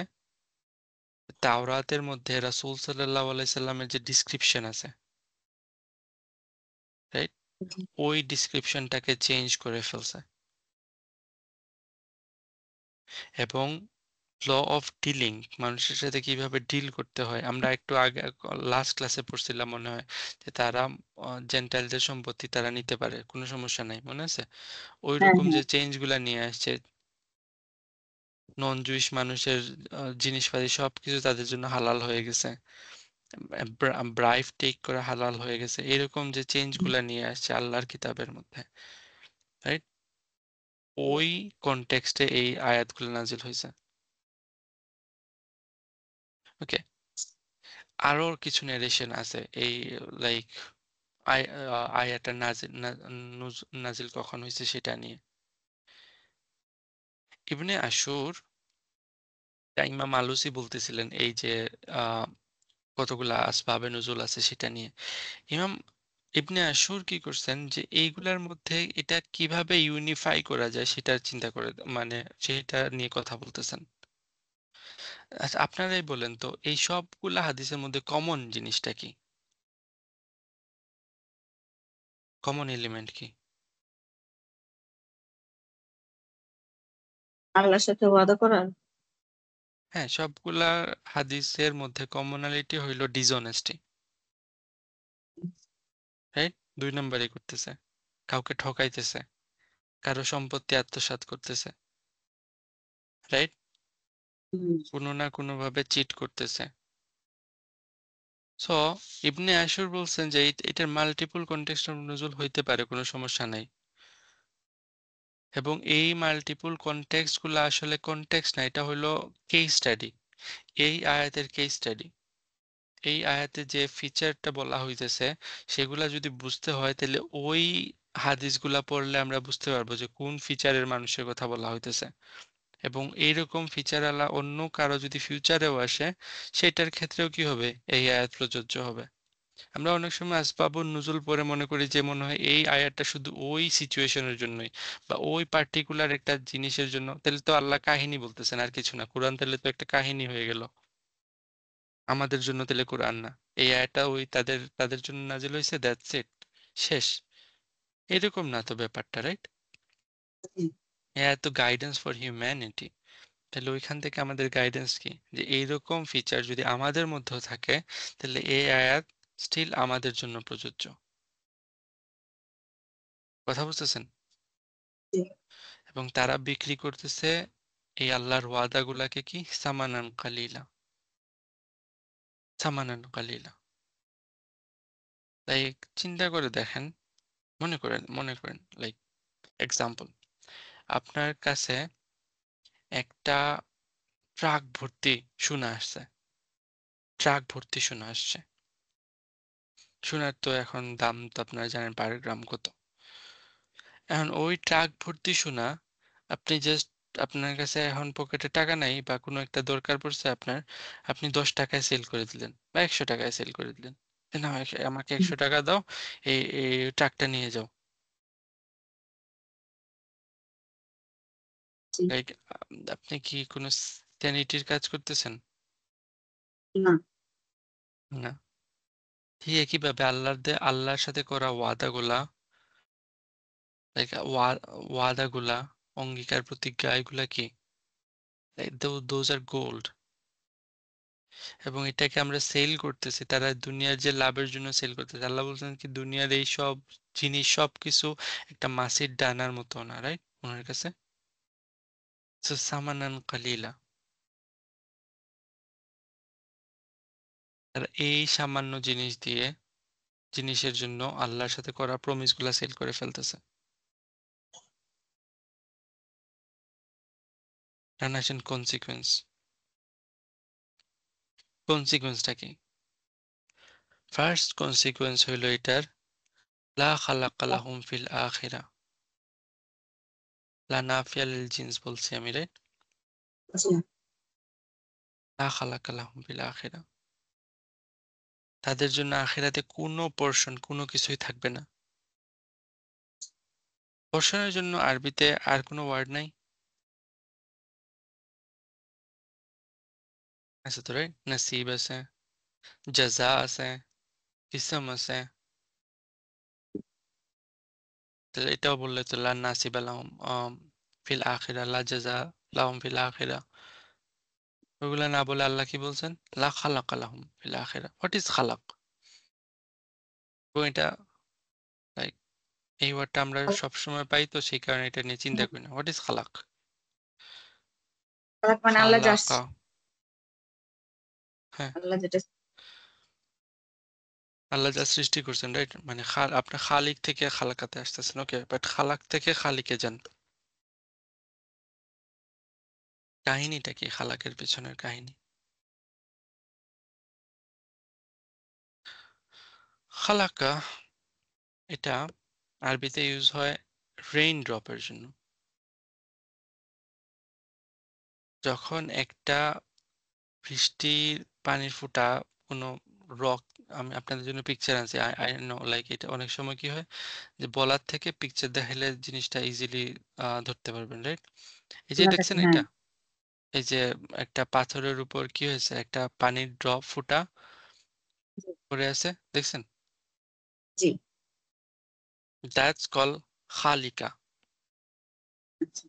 তাওরাতের মধ্যে রাসূল সাল্লাল্লাহু আলাইহি সাল্লামের যে ডেসক্রিপশন আছে, রাইট? জি, ওই ডেসক্রিপশনটাকে চেঞ্জ করে ফেলছে এবং ল অফ ডিলিং, মানুষের সাথে কিভাবে ডিল করতে হয়। আমরা একটু আগে লাস্ট ক্লাসে পড়ছিলাম মনে হয় যে তারা জেন্টাইলদের সম্পত্তি তারা নিতে পারে, কোনো সমস্যা নাই, মনে আছে? ওই হ্যাঁ, রকম হ্যাঁ। যে চেঞ্জগুলা নিয়ে আসছে, নন জুইশ মানুষের জিনিসপাতি সবকিছু তাদের জন্য হালাল হয়ে গেছে, ব্রাইফ টেক করা হালাল হয়ে গেছে, এরকম যে চেঞ্জগুলা নিয়ে আসছে আল্লাহর কিতাবের মধ্যে, রাইট? ওই কনটেক্সটে এই আয়াতগুলো নাজিল হয়েছে। ওকে, আরো কিছু নেরেশন আছে এই, লাইক আয়াতটা নাজিল কখন হয়েছে সেটা নিয়ে। ইবনে আশুর, ইমাম আলুসি বলতেছিলেন এই যে আহ, কতগুলা আসবাবে নজুল আছে সেটা নিয়ে। ইমাম ইবনে আশুর কি করছেন যে এইগুলার মধ্যে এটা কিভাবে ইউনিফাই করা যায় সেটা চিন্তা করে, মানে সেটা নিয়ে কথা বলতেছেন। আচ্ছা, আপনারাই বলেন তো এই সবগুলা হাদিসের মধ্যে কমন জিনিসটা কি? কমন এলিমেন্ট কি? আল্লাহর সাথে ওয়াদা করার। হ্যাঁ, সবগুলা হাদিসের মধ্যে কমনালিটি হইল ডিসঅনেস্টি, রাইট? 2 নম্বরই করতেছে, কাউকে ঠকাইতেছে, কারো সম্পত্তি আত্মসাৎ করতেছে, রাইট? হুম, কোনো না কোনো ভাবে চিট করতেছে। সো ইবনে আশুর বলছেন যে এটার মাল্টিপল কনটেক্সট অফ নুজুল হইতে পারে, কোনো সমস্যা নাই। এবং এই মাল্টিপল কনটেক্সট গুলো আসলে কনটেক্সট না, এটা হলো কেস স্টাডি, এই আয়াতের কেস স্টাডি। এই আয়াতে যে ফিচারটা বলা হইতেছে সেগুলা যদি বুঝতে হয় তাহলে ওই হাদিসগুলা পড়লে আমরা বুঝতে পারবো যে কোন ফিচারের মানুষের কথা বলা হইতেছে। এবং এইরকম ফিচার আলা অন্য কারো যদি ফিউচারেও আসে, সেটার ক্ষেত্রেও কি হবে, এই আয়াত প্রযোজ্য হবে। আমরা অনেক সময় আসবাবুন নুজুল পড়ে মনে করি যে মনে হয় এই আয়াতটা শুধু ওই সিচুয়েশনের জন্যই বা ওই পার্টিকুলার একটা জিনিসের জন্য, তাহলে তো আল্লাহ কাহিনী বলতেছেন আর কিছু না, কোরআন তাহলে তো একটা কাহিনী হয়ে গেল আমাদের জন্য, তাহলে কোরআন না। এই আয়াতটা ওই তাদের তাদের জন্য নাজিল হয়েছে, দ্যাটস ইট, শেষ। এরকম না তো ব্যাপারটা, রাইট? জি, এই আয়াত তো গাইডেন্স ফর হিউম্যানিটি। তাহলে ওইখান থেকে আমাদের গাইডেন্স কি, যে এইরকম ফিচার যদি আমাদের মধ্যেও থাকে তাহলে এই আয়াত স্টিল আমাদের জন্য প্রযোজ্য। কথা বুঝতেছেন? জি, এবং তারা বিক্রি করতেছে এই আল্লাহর ওয়াদাগুলাকে কি, সামানান কালিলা, সামানান কালিলা। তাই চিন্তা করে দেখেন, মনে করেন লাইক এক্সাম্পল, আপনার কাছে একটা ট্রাক ভর্তি সোনা আসছে, ট্রাক ভর্তি সোনা আসছে। সোনার তো এখন দাম তো আপনারা জানেন পার গ্রাম কত। এখন ওই ট্রাক ভর্তি সোনা আপনি জাস্ট, আপনার কাছে এখন পকেটে টাকা নাই বা কোনো একটা দরকার পড়ছে আপনার, আপনি 10 টাকায় সেল করে দিলেন বা 100 টাকায় সেল করে দিলেন, যে না আমাকে হুম, 100 টাকা দাও, এই ট্রাকটা নিয়ে যাও। জি, লাইক, আপনি কি কোনো স্যানিটির কাজ করতেছেন? না, না। ঠিক একইভাবে আল্লাহর সাথে করা ওয়াদাগুলা, লাইক ওয়াদাগুলা, অঙ্গীকার প্রতিজ্ঞা, এগুলা কি, দোজ আর গোল্ড। এবং এটাকে আমরা সেল করতেছি, তারা দুনিয়ার যে লাভের জন্য সেল করতেছে। আল্লাহ বলছেন কি দুনিয়ার এই সব জিনিস সবকিছু একটা মাছির ডানার মতো না, রাইট, ওনার কাছে। সো সামানান কালিলা, তারা এই সামান্য জিনিস দিয়ে, জিনিসের জন্য আল্লাহর সাথে করা প্রমিস গুলা সেল করে ফেলতেছে। এখন আসেন কনসিকুয়েন্স, কনসিকুয়েন্সটা কি? ফার্স্ট কনসিকুয়েন্স হইল এটার, লা খালাকা লাহুম ফিল আখিরা, লা নাফিয়া লিল জিন্স বলছি আমি, রাইট? জি, লা খালাকা লাহুম ফিল আখিরা, তাদের জন্য আখিরাতে কোনো পোর্শন, কোনো কিছুই থাকবে না। পোর্শনের জন্য আরবিতে আর কোনো ওয়ার্ড নাই? আছে তো, রাইট? নাসিব আছে, জাযা আছে, ইসম আছে। তাহলে এটাও বললে তো লা নাসিবা লাহুম ফিল আখিরা, লা জাযা লাহুম ফিল আখিরা। ওগুলা না বলে আল্লাহ কি বলছেন? লা খালাকা লাহুম ফিল আখিরা। হোয়াট ইজ খালাক? এবং এটা লাইক এই ওয়ার্ডটা আমরা সবসময় পাই, তো সেই কারণে এটা নিয়ে চিন্তা করি না। হোয়াট ইজ খালাক? খালাক মানে আল্লাহ খালাকা, হ্যাঁ, আল্লাহ যেটা আল্লাহ যা সৃষ্টি করছেন, রাইট? মানে আপনার খালিক থেকে খালাকাতে আসতেছেন, ওকে, বাট খালাক থেকে খালিকে যান। কাহিনীটা কি খালাকের পেছনের কাহিনী? খালাকা এটা আরবিতে ইউজ হয় রেইন ড্রপের জন্য। যখন একটা বৃষ্টির পানির ফোঁটা কোনো রক, আমি আপনাদের জন্য পিকচার আনছি, আই নো, লাইক এটা অনেক সময় কি হয় যে বলার থেকে পিকচার দেখালে জিনিসটা ইজিলি ধরতে পারবেন, রাইট? এই যে না থাকে, দেখছেন হ্যাঁ। এটা, এই যে একটা পাথরের উপর কি হয়েছে, একটা পানির ড্রপ ফোঁটা জি, পড়ে আছে, দেখছেন? জি, দ্যাটস কল খালিকা, আচ্ছা।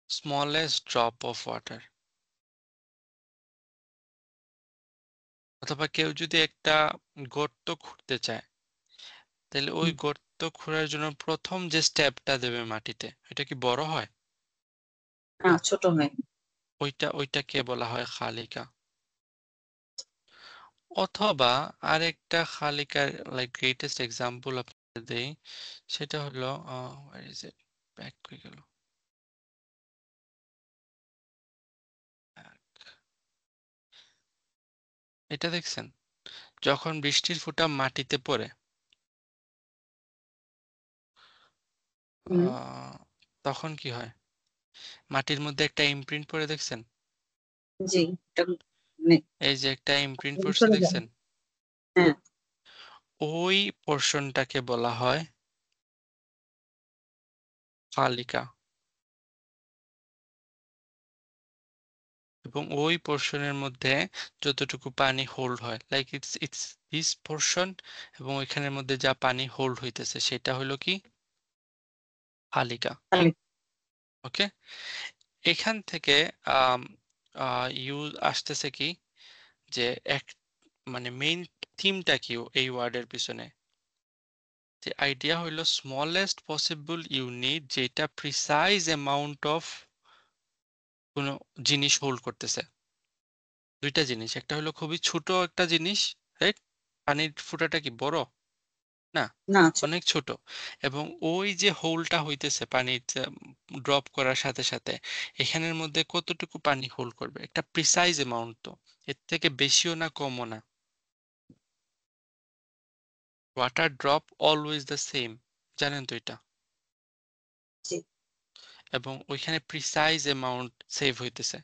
Smallest drop of water. অথবা কেউ যদি একটা গর্ত খুঁড়তে চায়, তাহলে ওই হুম, গর্ত খোঁড়ার জন্য প্রথম যে স্টেপটা দেবে মাটিতে, এটা কি বড় হয়? না না, ছোট হয়। ওইটাকে বলা হয় খালিকা। অথবা আরেকটা খালিকার লাইক গ্রেটেস্ট এক্সাম্পল আপনাদের দেই, সেটা হলো where is it? ব্যাক হয়ে গেল। এটা দেখছেন, যখন বৃষ্টির ফোঁটা মাটিতে পড়ে, হুম, আহ, তখন কি হয়? মাটির মধ্যে একটা ইমপ্রিন্ট পড়ে, দেখছেন? জি, এটা মানে এই যে একটা ইমপ্রিন্ট পড়ছে, চলে যায়। দেখছেন? হ্যাঁ, ওই পোর্শনটাকে বলা হয় খালিকা। এবং ওই পোর্শনের মধ্যে যতটুকু পানি হোল্ড হয়, like it's it's this portion, এবং ওইখানের মধ্যে যা পানি হোল্ড হইতেছে সেটা হলো কি খালিকা। তাহলে ওকে, এখান থেকে ইউজ আসতেছে কি, যে এক মানে মেইন থিমটা কি এই ওয়ার্ডের পিছনে, যে আইডিয়া হইলো স্মলেস্ট পসিবল ইউনিট, যেটা প্রিসাইজ অ্যামাউন্ট অফ কোনো জিনিস হোল্ড করতেছে। দুইটা জিনিস, একটা হলো খুবই ছোট একটা জিনিস, রাইট? পানির ফুটাটা কি বড়? না, না ছোট। অনেক ছোট। এবং ওই যে হোলটা হইতেছে পানি ড্রপ করার সাথে সাথে, এখানের মধ্যে কতটুকু পানি হোল্ড করবে, একটা প্রিসাইজ অ্যামাউন্ট, তো এর থেকে বেশিও না কমও না। Water drop always the same, জানেন তো এটা? জি, এবং ওইখানে প্রিসাইজ অ্যামাউন্ট সেভ হইতেছে।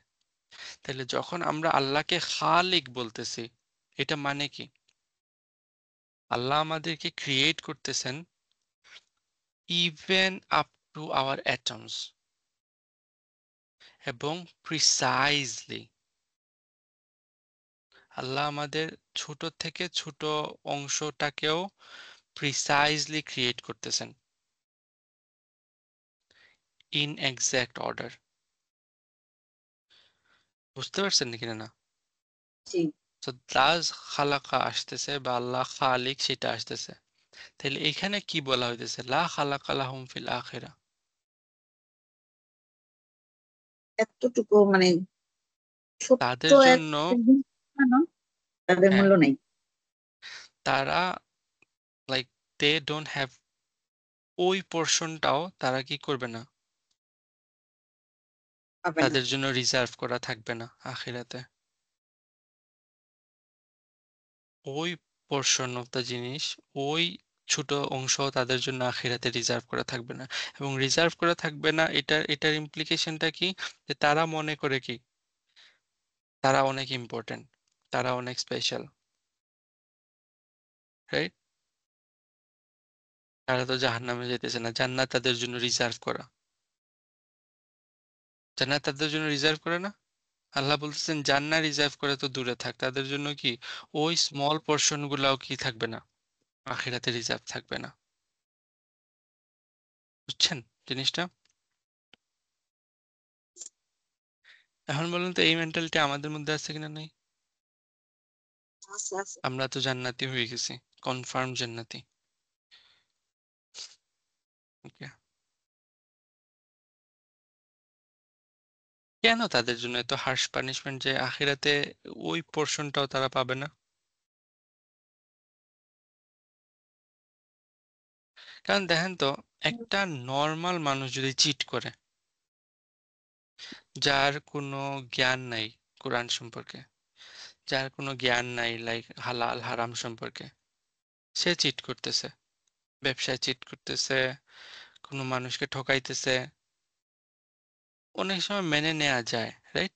তাহলে যখন আমরা আল্লাহকে খালিক বলতেছি, এটা মানে কি? আল্লাহ আমাদেরকে ক্রিয়েট করতেছেন even up to our atoms, এবং প্রিসাইজলি আল্লাহ আমাদের ছোট থেকে ছোট অংশটাকেও প্রিসাইজলি ক্রিয়েট করতেছেন ইন এক্সাক্ট অর্ডার। বুঝতে পারছেন নাকি না? জি, তো দাস খালাকা আসতেছে বা আল্লাহ খালিক সেটা আসতেছে। তাহলে এখানে কি বলা হইতেছে? লা খালাকা লাহুম ফিল আখিরা। এতটুকু মানে ছোট্ট তাদের জন্য, একটা জিনিস বানানো, তাদের হ্যাঁ, মূল্য নেই, তারা লাইক দে ডোন্ট হ্যাভ, ওই পোর্শনটাও তারা কি করবে না, পাবে না। তাদের জন্য রিজার্ভ করা থাকবে না আখিরাতে। ওই পোর্শন অফ দ্য জিনিস, ওই ছোট অংশ তাদের জন্য আখিরাতে রিজার্ভ করা থাকবে না। এবং রিজার্ভ করা থাকবে না, এটার ইমপ্লিকেশনটা কি, যে তারা মনে করে কি তারা অনেক ইম্পর্টেন্ট, তারা অনেক স্পেশাল, রাইট? তারা তো জাহান্নামে যেতেছে না, জান্নাত তাদের জন্য রিজার্ভ করা, জান্নাত তাদের জন্য রিজার্ভ করে না। আল্লাহ বলতেছেন জান্নাহ রিজার্ভ করে তো দূরে থাক। তাদের জন্য কি ওই স্মল পোরশন গুলাও কি থাকবে না? আখিরাতে রিজার্ভ থাকবে না। বুঝছেন জিনিসটা? এখন বলুন তো এই মেন্টালিটি আমাদের মধ্যে আছে কিনা নাই? আছে আছে। আমরা তো জান্নাতি হয়ে গেছি। কনফার্ম জান্নাতি। ওকে। কেন তাদের জন্য এত হার্শ পানিশমেন্ট যে আখিরাতে ওই পোরশনটাও তারা পাবে না? কারণ দেখেন তো একটা নর্মাল মানুষ যদি চিট করে, যার কোনো জ্ঞান নাই কোরআন সম্পর্কে, যার কোনো জ্ঞান নাই লাইক হালাল হারাম সম্পর্কে, সে চিট করতেছে, ব্যবসায় চিট করতেছে, কোনো মানুষকে ঠকাইতেছে, অনেক সময় মেনে নেওয়া যায়, রাইট?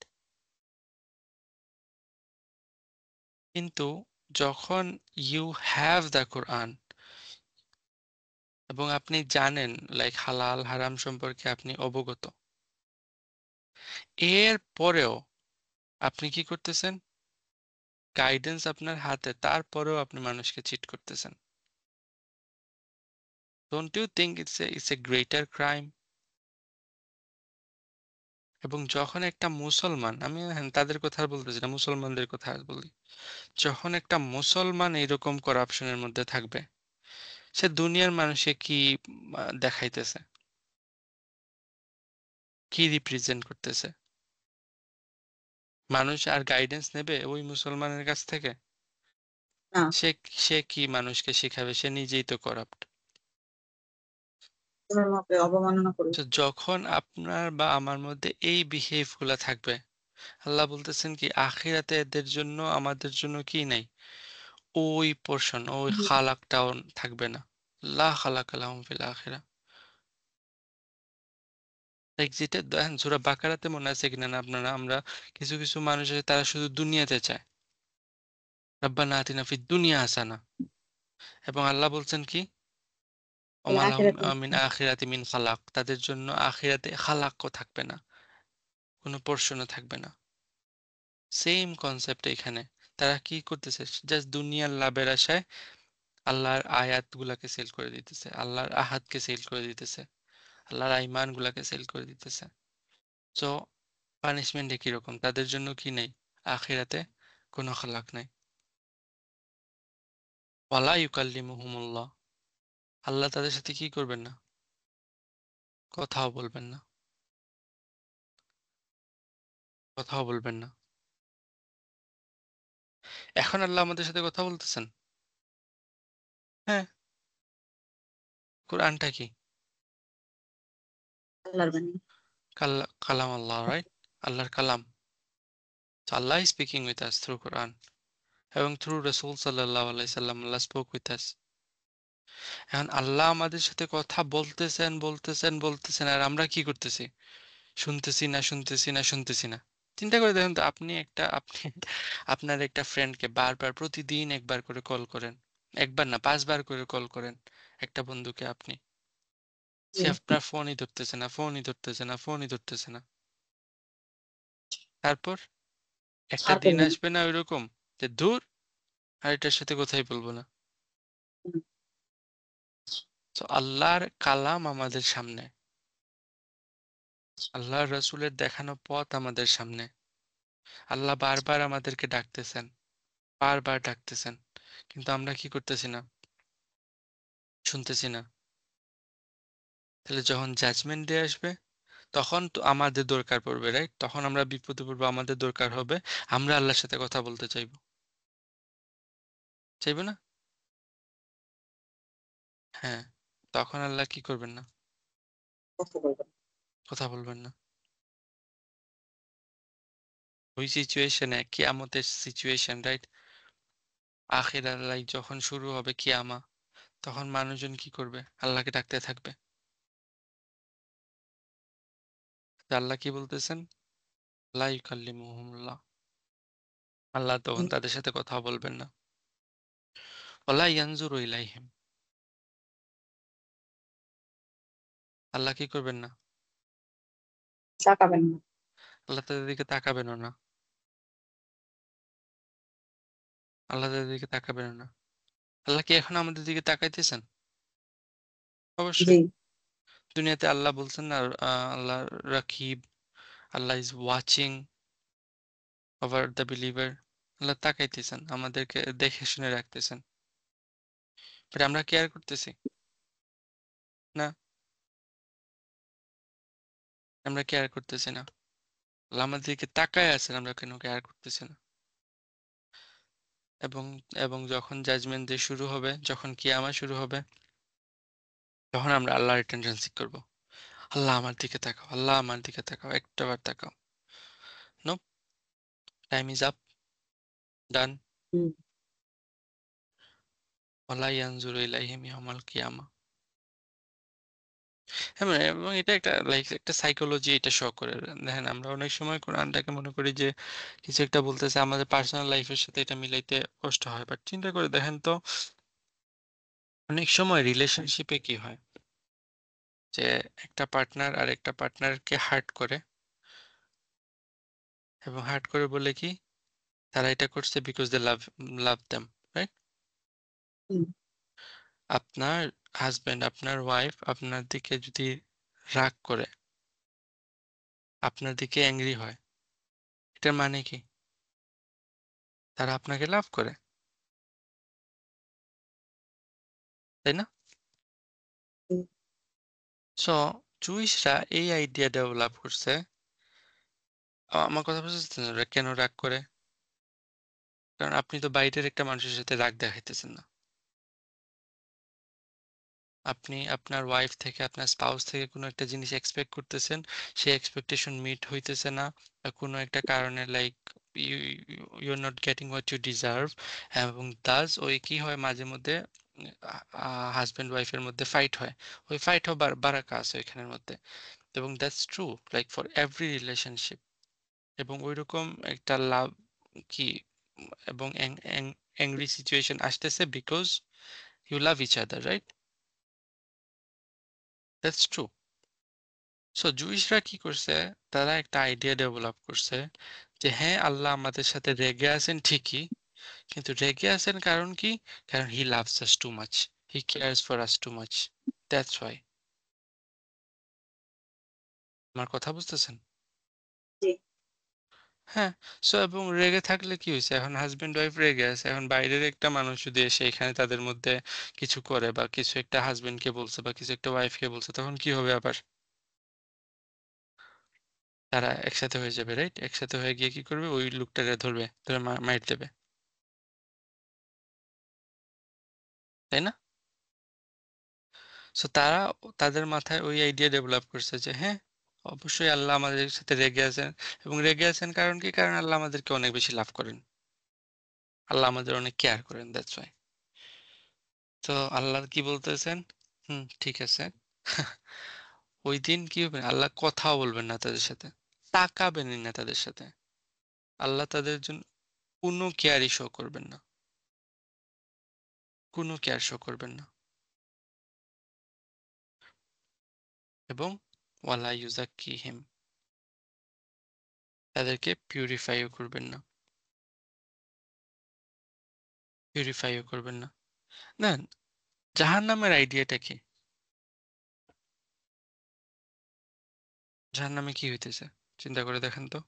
কিন্তু যখন ইউ হ্যাভ দ্য কোরআন এবং আপনি জানেন লাইক হালাল হারাম সম্পর্কে আপনি অবগত, এর পরেও আপনি কি করতেছেন? গাইডেন্স আপনার হাতে, তারপরেও আপনি মানুষকে চিট করতেছেন। Don't you think it's a greater crime? এবং যখন একটা মুসলমান, আমি হ্যাঁ তাদের কথা আর বলতেছি না, মুসলমানদের কথা আর বলি, যখন একটা মুসলমান এরকম করাপশনের মধ্যে থাকবে, সে দুনিয়ার মানুষে কি দেখাইতেছে, কি রিপ্রেজেন্ট করতেছে? মানুষ আর গাইডেন্স নেবে ওই মুসলমানের কাছ থেকে? না, সে সে কি মানুষকে শিখাবে? সে নিজেই তো করাপ্ট। ধর্মকে অবমাননা করে। তো যখন আপনার বা আমার মধ্যে এই বিহেভ গুলা থাকবে, আল্লাহ বলতেছেন কি আখিরাতে এদের জন্য আমাদের জন্য কি নাই? ওই পোর্শন, ওই হুম, খালাকটাও থাকবে না। লা খালাকা লাহুম ফিল আখিরা। লাইক যেটা দেখেন সূরা বাকারাতে মনে আছে কিনা না আপনারা, আমরা কিছু কিছু মানুষ আছে তারা শুধু দুনিয়াতে চায়, রাব্বানা আতিনা ফিদ দুনিয়া হাসানা, এবং আল্লাহ বলছেন কি এই ওমা লাহুম আখিরাতে মিন আখিরাতি মিন খালাক, তাদের জন্য আখিরাতে খালাকও থাকবে না, কোনো পোর্শনও থাকবে না। সেম কনসেপ্ট এখানে। তারা কি করতেছে? জাস্ট দুনিয়ার লাভের আশায় আল্লাহর আয়াতগুলাকে সেল করে দিতেছে, আল্লাহর আহাদকে সেল করে দিতেছে, আল্লাহর আইমান গুলাকে সেল করে দিতেছে। সো পানিশমেন্টে কিরকম? তাদের জন্য কি নেই? আখিরাতে কোনো খালাক নাই। ওয়ালা ইউকাল্লিমুহুমুল্লাহ, আল্লাহ তাদের সাথে কি করবেন না? কথাও বলবেন না, কথাও বলবেন না। এখন আল্লাহ আমাদের সাথে কথা বলতেছেন। হ্যাঁ, কোরআনটা কি? আল্লাহর বাণী। কালাম আল্লাহ, রাইট? আল্লাহর কালাম। So Allah is speaking with us through Quran এবং থ্রু রাসূল সাল্লাল্লাহু আলাইহি সাল্লাম আল্লাহ spoke with us. এখন আল্লাহ আমাদের সাথে কথা বলতেছেন বলতেছেন বলতেছেন আর আমরা কি করতেছি? শুনতেছি না শুনতেছি না শুনতেছি না। চিন্তা করে দেখুন তো, আপনি আপনার একটা ফ্রেন্ডকে বারবার প্রতিদিন একবার করে কল করেন, একবার না 5 বার করে কল করেন একটা বন্ধুকে আপনি, সে জি, আপনার ফোনই ধরতেছে না, ফোনই ধরতেছে না, ফোনই ধরতেছে না। তারপর একটা আর দিন করবেন। আসবে না ওইরকম যে ধুর, আর এটার সাথে কথাই বলবো না। হুম, তো আল্লাহর কালাম আমাদের সামনে, আল্লাহর রসুলের দেখানো পথ আমাদের সামনে, আল্লাহ বারবার আমাদেরকে ডাকতেছেন, বারবার ডাকতেছেন, কিন্তু আমরা কি করতেছি না? শুনতেছি না। তাহলে যখন জাজমেন্ট ডে আসবে, তখন তো আমাদের দরকার পড়বে, রাইট? তখন আমরা বিপদে পড়বো, আমাদের দরকার হবে, আমরা আল্লাহর সাথে কথা বলতে চাইবো, চাইবো না? হ্যাঁ, তখন আল্লাহ কি করবেন না? কথা বলবেন। কথা বলবেন না। ওই সিচুয়েশনে, কিয়ামতের সিচুয়েশন, রাইট? আখিরার লাইক যখন শুরু হবে কিয়ামা, তখন মানুষজন কি করবে? আল্লাহকে ডাকতে থাকবে। তো আল্লাহ কি বলতেছেন? লা ইউকাল্লিমুহুমুল্লাহ, আল্লাহ তখন হুম, তাদের সাথে কথা বলবেন না। ওয়ালা ইয়ানজুরু ইলাইহিম, আল্লাহ কি করবেন না? তাকাবেন না। আল্লাহ তাদের দিকে তাকাবেনও না। আল্লাহ তাদের দিকে তাকাবেন না। আল্লাহ কি এখন আমাদের দিকে তাকাইতেছেন? জি, অবশ্যই। দুনিয়াতে আল্লাহ বলছেন না আল্লাহ রাকিব, আল্লাহ is watching over the believer. আল্লাহ তাকাইতেছেন, আমাদেরকে দেখে শুনে রাখতেছেন। বাট আমরা কেয়ার করতেছি? না, আমরা কেয়ার করতেছি না। আল্লাহ আমাদের দিকে তাকায় আছেন, আমরা কেন কেয়ার করতেছি না? এবং এবং যখন জাজমেন্ট ডে শুরু হবে, যখন কিয়ামা শুরু হবে, তখন আমরা আল্লাহর অ্যাটেনশন সিক করব। আল্লাহ আমার দিকে তাকাও, আল্লাহ আমার দিকে তাকাও, একটাবার তাকাও। নো, টাইম ইজ আপ, ডান। হুম, ওয়ালা ইয়ানজুরু ইলাইহিম ইয়াউমাল কিয়ামা। হ্যাঁ, মানে এবং এটা একটা লাইক একটা সাইকোলজি এটা শো করে। দেখেন আমরা অনেক সময় কোরআনটাকে মনে করি যে কিছু একটা বলতেছে, আমাদের পার্সোনাল লাইফের সাথে এটা মিলাইতে কষ্ট হয়। বাট চিন্তা করে দেখেন তো, অনেক সময় রিলেশনশিপে কি হয় যে একটা পার্টনার আর একটা পার্টনারকে হার্ট করে, এবং হার্ট করে বলে কি তারা এটা করছে because they love love them, right? Hmm, আপনার হাজবেন্ড, আপনার ওয়াইফ আপনার দিকে যদি রাগ করে, আপনার দিকে অ্যাংরি হয়, এটার মানে কি তারা আপনাকে লাভ করে, তাই না? হুম, সো জুইশরা এই আইডিয়া ডেভেলপ করছে। আমার কথা বুঝতেছেন, ওরা কেন রাগ করে? কারণ আপনি তো বাইরের একটা মানুষের সাথে রাগ দেখাইতেছেন না। আপনি আপনার ওয়াইফ থেকে, আপনার স্পাউস থেকে কোনো একটা জিনিস এক্সপেক্ট করতেছেন, সেই এক্সপেকটেশন মিট হইতেছে না, বা কোনো একটা কারণে like you you are not getting what you deserve, এবং দাস ওই কি হয় মাঝে মধ্যে হাজব্যান্ড ওয়াইফের মধ্যে ফাইট হয়। ওই ফাইট হবার বারাকা আছে ওইখানের মধ্যে। এবং that's true like for every relationship. এবং ওইরকম একটা লাভ কি এবং অ্যাংরি সিচুয়েশন আসতেছে because you love each other, right? That's true. So জুইশরা কি করছে, তারা একটা আইডিয়া ডেভেলপ করছে যে হ্যাঁ আল্লাহ আমাদের সাথে রেগে আছেন ঠিকই, কিন্তু রেগে আছেন কারণ কি? কারণ he loves us too much, he cares for us too much, that's why. আমার কথা বুঝতেছেন? জি, হ্যাঁ। সো এবং রেগে থাকলে কি হয়েছে, এখন হাজবেন্ড ওয়াইফ রেগে আছে, এখন বাইরের একটা মানুষ যদি এসে এখানে তাদের মধ্যে কিছু করে, বা কিছু একটা হাজবেন্ডকে বলছে বা কিছু একটা ওয়াইফকে বলছে, তখন কি হবে আবার? তারা একসাথে হয়ে যাবে, রাইট? একসাথে হয়ে গিয়ে কি করবে, ওই লোকটাকে ধরবে, ধরে মাইর দেবে, তাই না? সো তারা তাদের মাথায় ওই আইডিয়া ডেভেলপ করছে যে হ্যাঁ অবশ্যই আল্লাহ আমাদের সাথে রেগে আছেন। এবং রেগে আছেন কারণ কি? কারণ আল্লাহ আমাদেরকে অনেক বেশি লাভ করেন, আল্লাহ আমাদের অনেক কেয়ার করেন, দ্যাটস ওয়াই। তো আল্লাহ কি বলতেছেন? হুম, ঠিক আছে। ওই দিন কি হবে, আল্লাহ কথাও বলবেন না তাদের সাথে, তাকাবেনই না তাদের সাথে। আল্লাহ তাদের জন্য কোনো কেয়ারই শো করবেন না, কোনো কেয়ার শো করবেন না। এবং ওয়ালা ইউজাক্কিহিম, তাদেরকে পিউরিফাইও করবেন না, পিউরিফাইও করবেন না। না, জাহান্নামের আইডিয়াটা কি? জাহান্নামে কি হইতেছে চিন্তা করে দেখেন তো।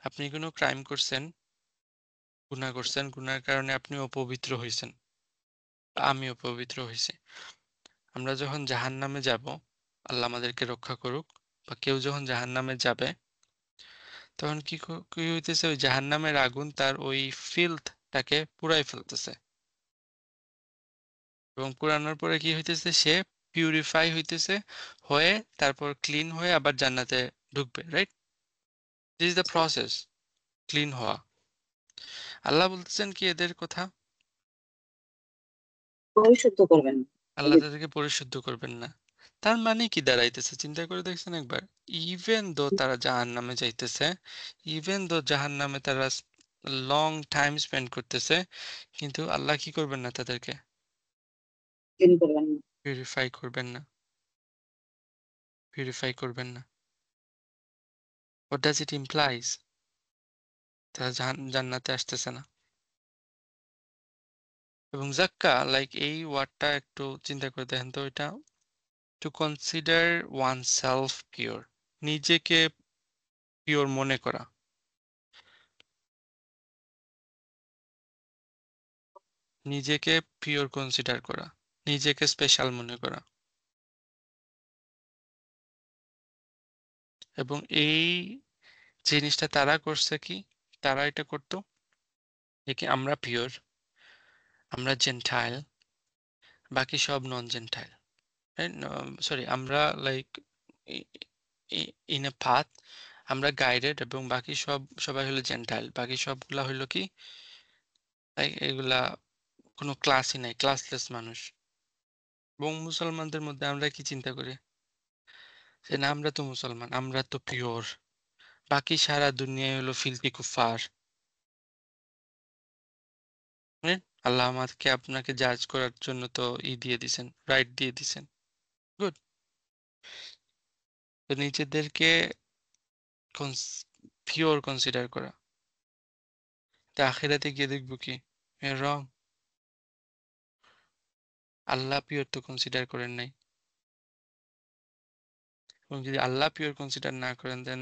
আপনি কোনো ক্রাইম করছেন, গুনাহ করছেন, গুনার কারণে আপনি অপবিত্র হইছেন, আমি অপবিত্র হইছি। আমরা যখন জাহান্নামে যাব, আল্লাহ আমাদেরকে রক্ষা করুক, বা কেউ যখন জাহান্নামে যাবে, তখন কি হইতেছে, ওই জাহান্নামের আগুন তার ওই ফিল্থটাকে পুড়াই ফেলতেছে। এবং পুড়ানোর পরে কি হইতেছে, সে পিউরিফাই হইতেছে, হয়ে তারপর ক্লিন হয়ে আবার জান্নাতে ঢুকবে, right? This is the process, clean হওয়া। আল্লাহ বলতেছেন কি এদের কথা? পরিশুদ্ধ করবেন না। আল্লাহ তাদেরকে পরিশুদ্ধ করবেন না। তার মানে কি দাঁড়াইতেছে চিন্তা করে দেখছেন একবার? ইভেন দো তারা জাহান্নামে যাইতেছে, ইভেন দো জাহান্নামে তারা লং টাইম স্পেন্ড করতেছে, কিন্তু আল্লাহ কি করবেন না তাদেরকে? ক্লিন করবেন না। পিউরিফাই করবেন না, পিউরিফাই করবেন না। What does it implies? তারা জান্নাতে আসতেছে না। এবং জাক্কা লাইক এই ওয়ার্ডটা একটু চিন্তা করে দেখেন তো, এটা two consider one self pure, নিজেকে পিওর মনে করা, নিজেকে পিওর কনসিডার করা, নিজেকে স্পেশাল মনে করা। এবং এই জিনিসটা তারা করছে কি, তারা এটা করতো যে কি আমরা পিওর, আমরা জেন্টাইল, বাকি সব নন জেন্টাইল, সরি আমরা লাইক ইন এ পাথ, আমরা গাইডেড, এবং বাকি সবাই হলো জেন্টাইল, বাকি সবগুলা হইলো কি এগুলা কোনো ক্লাসই নাই, ক্লাসলেস মানুষ। এবং মুসলমানদের মধ্যে আমরা কি চিন্তা করি যে না আমরা তো মুসলমান, আমরা তো পিওর, বাকি সারা দুনিয়ায় হলো ফিলতি কুফার। হ্যাঁ? আল্লাহ আমাকে আপনাকে জাজ করার জন্য তো দিয়ে দিছেন, রাইট দিয়ে দিছেন। গুড। তো নিজেদেরকে পিওর কনসিডার করা, তা আখেরাতে গিয়ে দেখবো কি রং, আল্লাহ পিওর তো কনসিডার করেন নাই। এবং যদি আল্লাহ পিওর কনসিডার না করেন then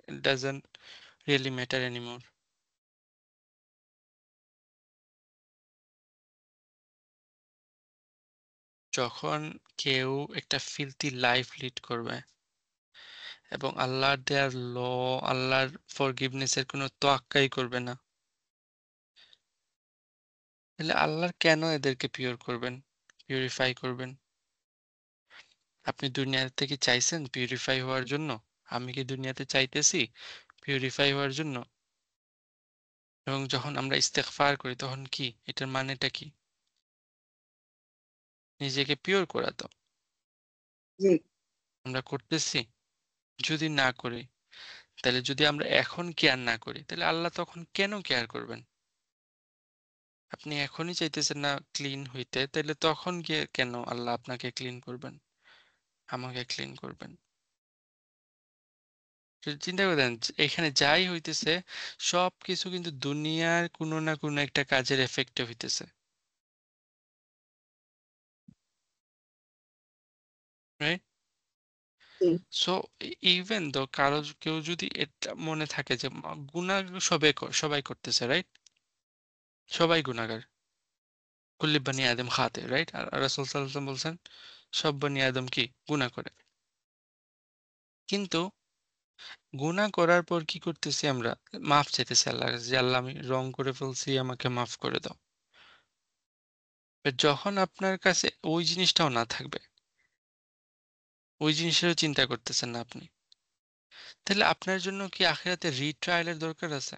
it doesn't really matter anymore. যখন কেউ একটা ফিলতি লাইফ লিড করবে এবং আল্লাহর দেয়ার আল্লাহর ফরগিভনেসের কোনো তোয়াক্কাই করবে না, তাহলে আল্লাহর কেন এদেরকে পিওর করবেন, পিউরিফাই করবেন? আপনি দুনিয়াতে কি চাইছেন পিউরিফাই হওয়ার জন্য? আমি কি দুনিয়াতে চাইতেছি পিউরিফাই হওয়ার জন্য? এবং যখন আমরা ইস্তেগফার করি তখন কি এটার মানেটা কি? নিজেকে পিওর করা তো জি আমরা করতেছি। যদি না করি, তাহলে যদি আমরা এখন কেয়ার না করি, তাহলে আল্লাহ তখন কেন কেয়ার করবেন? আপনি এখনই চাইতেছেন না ক্লিন হইতে, তাহলে তখন গিয়ে কেন আল্লাহ আপনাকে ক্লিন করবেন, আমাকে ক্লিন করবেন? যদি চিন্তা করে দেন এখানে যাই হইতেছে সবকিছু কিন্তু দুনিয়ার কোনো না কোনো একটা কাজের এফেক্টে হইতেছে, রাইট? জি সো ইভেন দো কারো কেউ যদি এটা মনে থাকে যে গুনাহ সবাই করতেছে, রাইট? সবাই গুনাহগার, কুল্লি বানি আদম খাতে, রাইট? আর রাসূল সাল্লাল্লাহু আলাইহি ওয়াসাল্লাম বলছেন সব বনি আদম কি গুনাহ করে। কিন্তু গুনাহ করার পর কি করতেছি আমরা? মাফ চাইতেছি আল্লাহর কাছে যে আল্লাহ আমি রং করে ফেলছি, আমাকে মাফ করে দাও। But যখন আপনার কাছে ওই জিনিসটাও না থাকবে, ওই জিনিসেরও চিন্তা করতেছেন না আপনি, তাহলে আপনার জন্য কি আখিরাতে রিট্রায়ালের দরকার আছে?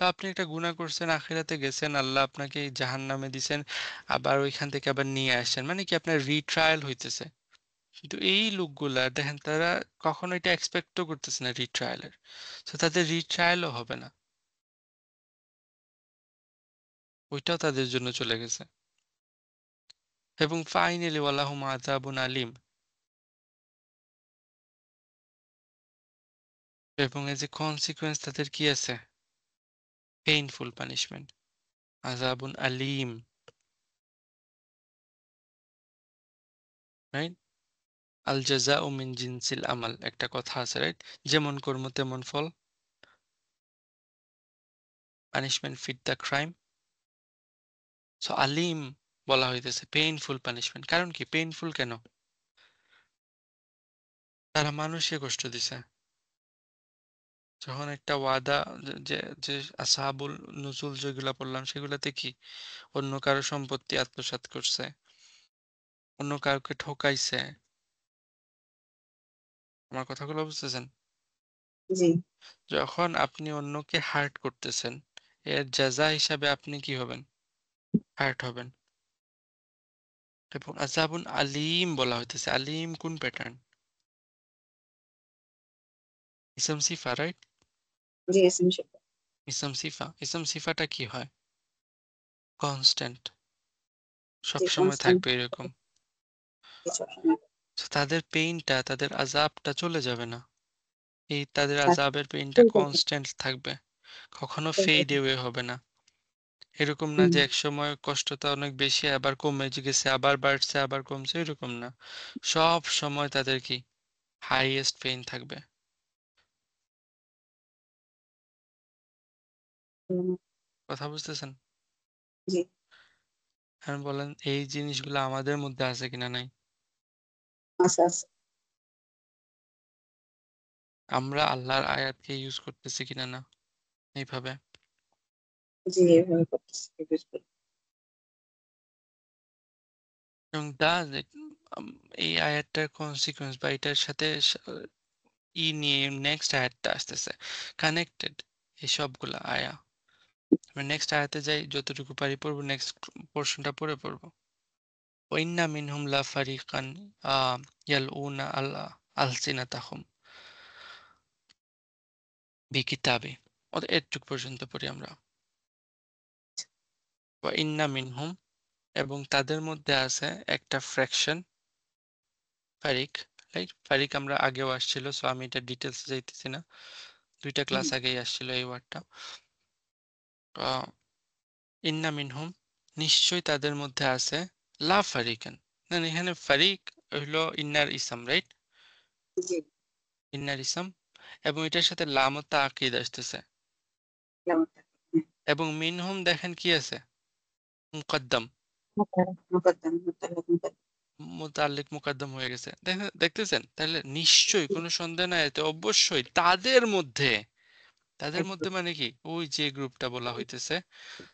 তো আপনি একটা গুনাহ করছেন, আখিরাতে গেছেন, আল্লাহ আপনাকে জাহান্নামে দিছেন, আবার ওইখান থেকে আবার নিয়ে আসছেন, মানে কি আপনার রিট্রায়াল হইতেছে। কিন্তু এই লোকগুলা দেখেন তারা কখনো এটা এক্সপেক্টও করতেছে না রিট্রায়ালের, তো তাদের রিট্রায়ালও হবে না, ওইটাও তাদের জন্য চলে গেছে। এবং ফাইনালি ওয়ালাহুম আযাবুন আলিম, এবং এই যে কনসিকুয়েন্স তাদের কি আছে, পেইনফুল পানিশমেন্ট, আযাবুন আলিম, রাইট? আল জাযাউ মিন জিনসিল আমাল, একটা কথা আছে, রাইট? যেমন কর্ম তেমন ফল, punishment fit the crime. So আলিম বলা হইতেছে পেইনফুল পানিশমেন্ট, কারণ কি পেইনফুল কেন? তারা মানুষকে কষ্ট দিছে। যখন একটা ওয়াদা, যে যে আসহাবুল নুজুল যেগুলা পড়লাম সেগুলাতে কি অন্য কারো সম্পত্তি আত্মসাৎ করছে, অন্য কাউকে ঠকাইছে। আমার কথাগুলো বুঝতেছেন? জি যখন আপনি অন্যকে হার্ট করতেছেন, এর জাযা হিসাবে আপনি কি হবেন? হার্ট হবেন। এবং আযাবুন আলিম বলা হইতেছে, আলিম কোন প্যাটার্ন? ইসম সিফা, রাইট? জি এসএমসি ইসম সিফাটা কি হয়? কনস্ট্যান্ট, সব জি সময় কনস্ট্যান্ট থাকবে এরকম। সবসময় So তাদের পেইনটা, তাদের আযাবটা চলে যাবে না, এই তাদের থাকবে আযাবের পেইনটা চলতে থাকে কনস্ট্যান্ট থাকবে, কখনো চলতে ফেড থাকে এওয়ে হবে না। এরকম না হুম, যে একসময় কষ্টটা অনেক বেশি আবার কমে গেছে আবার বাড়ছে আবার কমছে, এরকম না। সব সময় তাদের কি হাইয়েস্ট পেইন থাকবে। হুম, কথা বুঝতেছেন? জি, এখন বলেন এই জিনিসগুলো আমাদের মধ্যে আছে কিনা নাই? আচ্ছা, আচ্ছা, আমরা আল্লাহর আয়াতকে ইউজ করতেছি কিনা না এইভাবে? জি, এভাবে করতেছি, বুঝতে এবং এই আয়াতটার কনসিকুয়েন্স বা এটার সাথে নিয়ে নেক্সট আয়াতটা আসতেছে কানেক্টেড, এই সবগুলা আয়া। আমরা নেক্সট আয়াতে যাই, যতটুকু পারি পড়বো, নেক্সট পোর্শনটা পড়ে পড়বো। ওয়াইন্না মিনহুম লা ফারিকান ইয়ালউনা আলসিনাতাহুম বিকিতাবে। এটুক পর্যন্ত পড়ি আমরা। ওয়াইন্না মিনহুম, এবং তাদের মধ্যে আছে একটা ফ্র্যাকশন, ফারিক, রাইট? ফারিক আমরা আগেও আসছিল, সো আমি এটা ডিটেলস যাইতেছি না, দুইটা ক্লাস আগেই আসছিল এই ওয়ার্ডটা। ইন্না মিনহুম, নিশ্চয় তাদের মধ্যে আছে, লা ফারিকান, না এখানে ফারিক হইলো ইন্নার ইসাম, রাইট? জি, ইন্নার ইসাম, এবং এটার সাথে লাম ও তাকিদ আসতেছে। কেমন থাকে? হ্যাঁ, এবং মিনহুম দেখেন কি আছে, মুকদ্দম, মুকদ্দম, মুতাল্লাক মুকদ্দম, মুতাল্লিক মুকদ্দম হয়ে গেছে, দেখতেছেন? তাহলে নিশ্চয়ই কোনো সন্দেহ নাই, এতে অবশ্যই তাদের মধ্যে, তাদের মধ্যে একদম। মানে কি ওই যে গ্রুপটা বলা হইতেছে,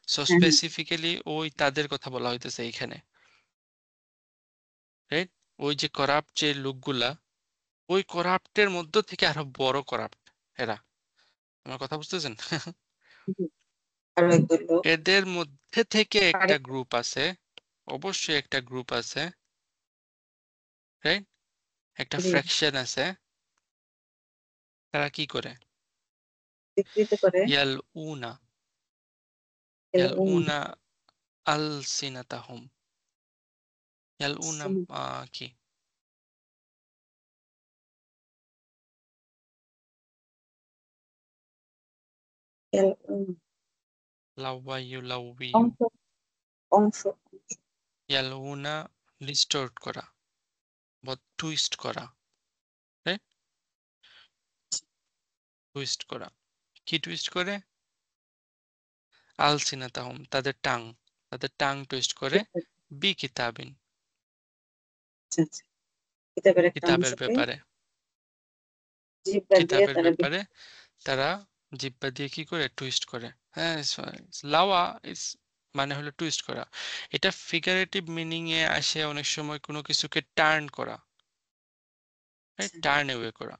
সো হ্যাঁ, হ্যাঁ, স্পেসিফিক্যালি ওই তাদের কথা বলা হইতেছে এইখানে, রাইট? ওই যে করাপ্ট যে লোকগুলা, ওই করাপ্টের মধ্য থেকে আরো বড় করাপ্ট এরা। আমার কথা বুঝতেছেন? জি। আরো একদল লোক এদের মধ্যে থেকে একটা আরেক গ্রুপ আছে, অবশ্যই একটা গ্রুপ আছে, রাইট? একটা জি, ফ্র্যাকশন আছে, তারা কি করে? বিকৃত করে ইয়াল উনা, ইয়াল এলউম উনা আল সিনাতাহুম, ইয়াল উনা কি এলউম লাউয়াইয়ু লাউবিয়ু, অংশ, অংশ, ইয়াল উনা ডিস্টোর্ট করা বা টুইস্ট করা, রাইট? টুইস্ট করা, কি টুইস্ট করে? আলসিনাতাহুম, তাদের টাং, তাদের টাং টুইস্ট করে, বি কিতাবিন, আচ্ছা, আচ্ছা। কিতাবের একটা কিতাবের অংশকে ব্যাপারে, জিহ্বা দিয়ে কিতাবের তারা ব্যাপারে তারা জিহ্বা দিয়ে কি করে টুইস্ট করে। হ্যাঁ, লাওয়া ইস মানে হলো টুইস্ট করা। এটা ফিগারেটিভ মিনিং এ আসে অনেক সময় কোনো কিছুকে টার্ন করা, আচ্ছা, টার্ন অ্যাওয়ে করা,